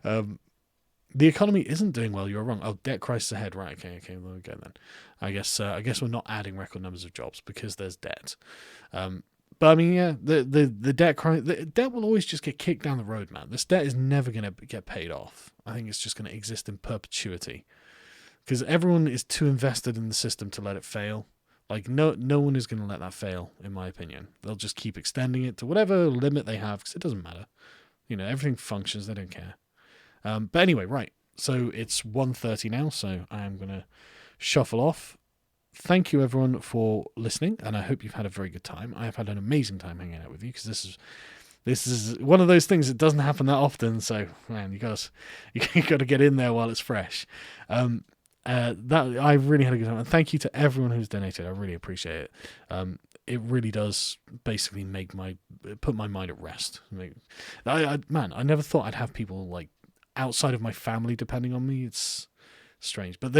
The economy isn't doing well. You're wrong. Oh, debt crisis ahead. Right. Okay. We'll go then. I guess we're not adding record numbers of jobs because there's debt. But I mean, yeah, the debt will always just get kicked down the road, man. This debt is never going to get paid off. I think it's just going to exist in perpetuity because everyone is too invested in the system to let it fail. Like, no one is going to let that fail, in my opinion. They'll just keep extending it to whatever limit they have because it doesn't matter. You know, everything functions. They don't care. But anyway, right. So it's 1:30 now, so I'm going to shuffle off. Thank you, everyone, for listening, and I hope you've had a very good time. I have had an amazing time hanging out with you because this is one of those things that doesn't happen that often. So, man, you got to get in there while it's fresh. That I really had a good time, and thank you to everyone who's donated. I really appreciate it. It really does basically put my mind at rest. I never thought I'd have people like outside of my family depending on me. It's strange, but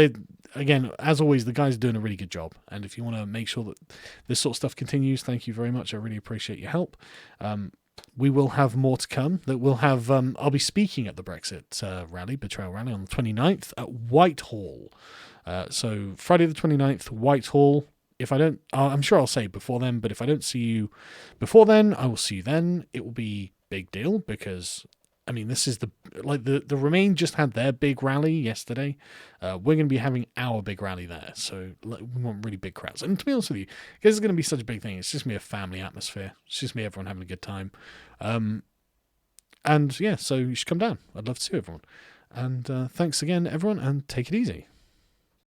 again, as always, the guys are doing a really good job, and if you want to make sure that this sort of stuff continues, thank you very much. I really appreciate your help. We will have more to come. That we'll have I'll be speaking at the Brexit betrayal rally on the 29th at Whitehall. So Friday the 29th, Whitehall. If I don't, I'm sure I'll say before then, but if I don't see you before then, I will see you then. It will be big deal because, I mean, this is the Remain just had their big rally yesterday. We're going to be having our big rally there, so we want really big crowds. And to be honest with you, because it's going to be such a big thing, it's just me a family atmosphere. It's just me, everyone having a good time. And yeah, so you should come down. I'd love to see everyone. And thanks again, everyone, and take it easy.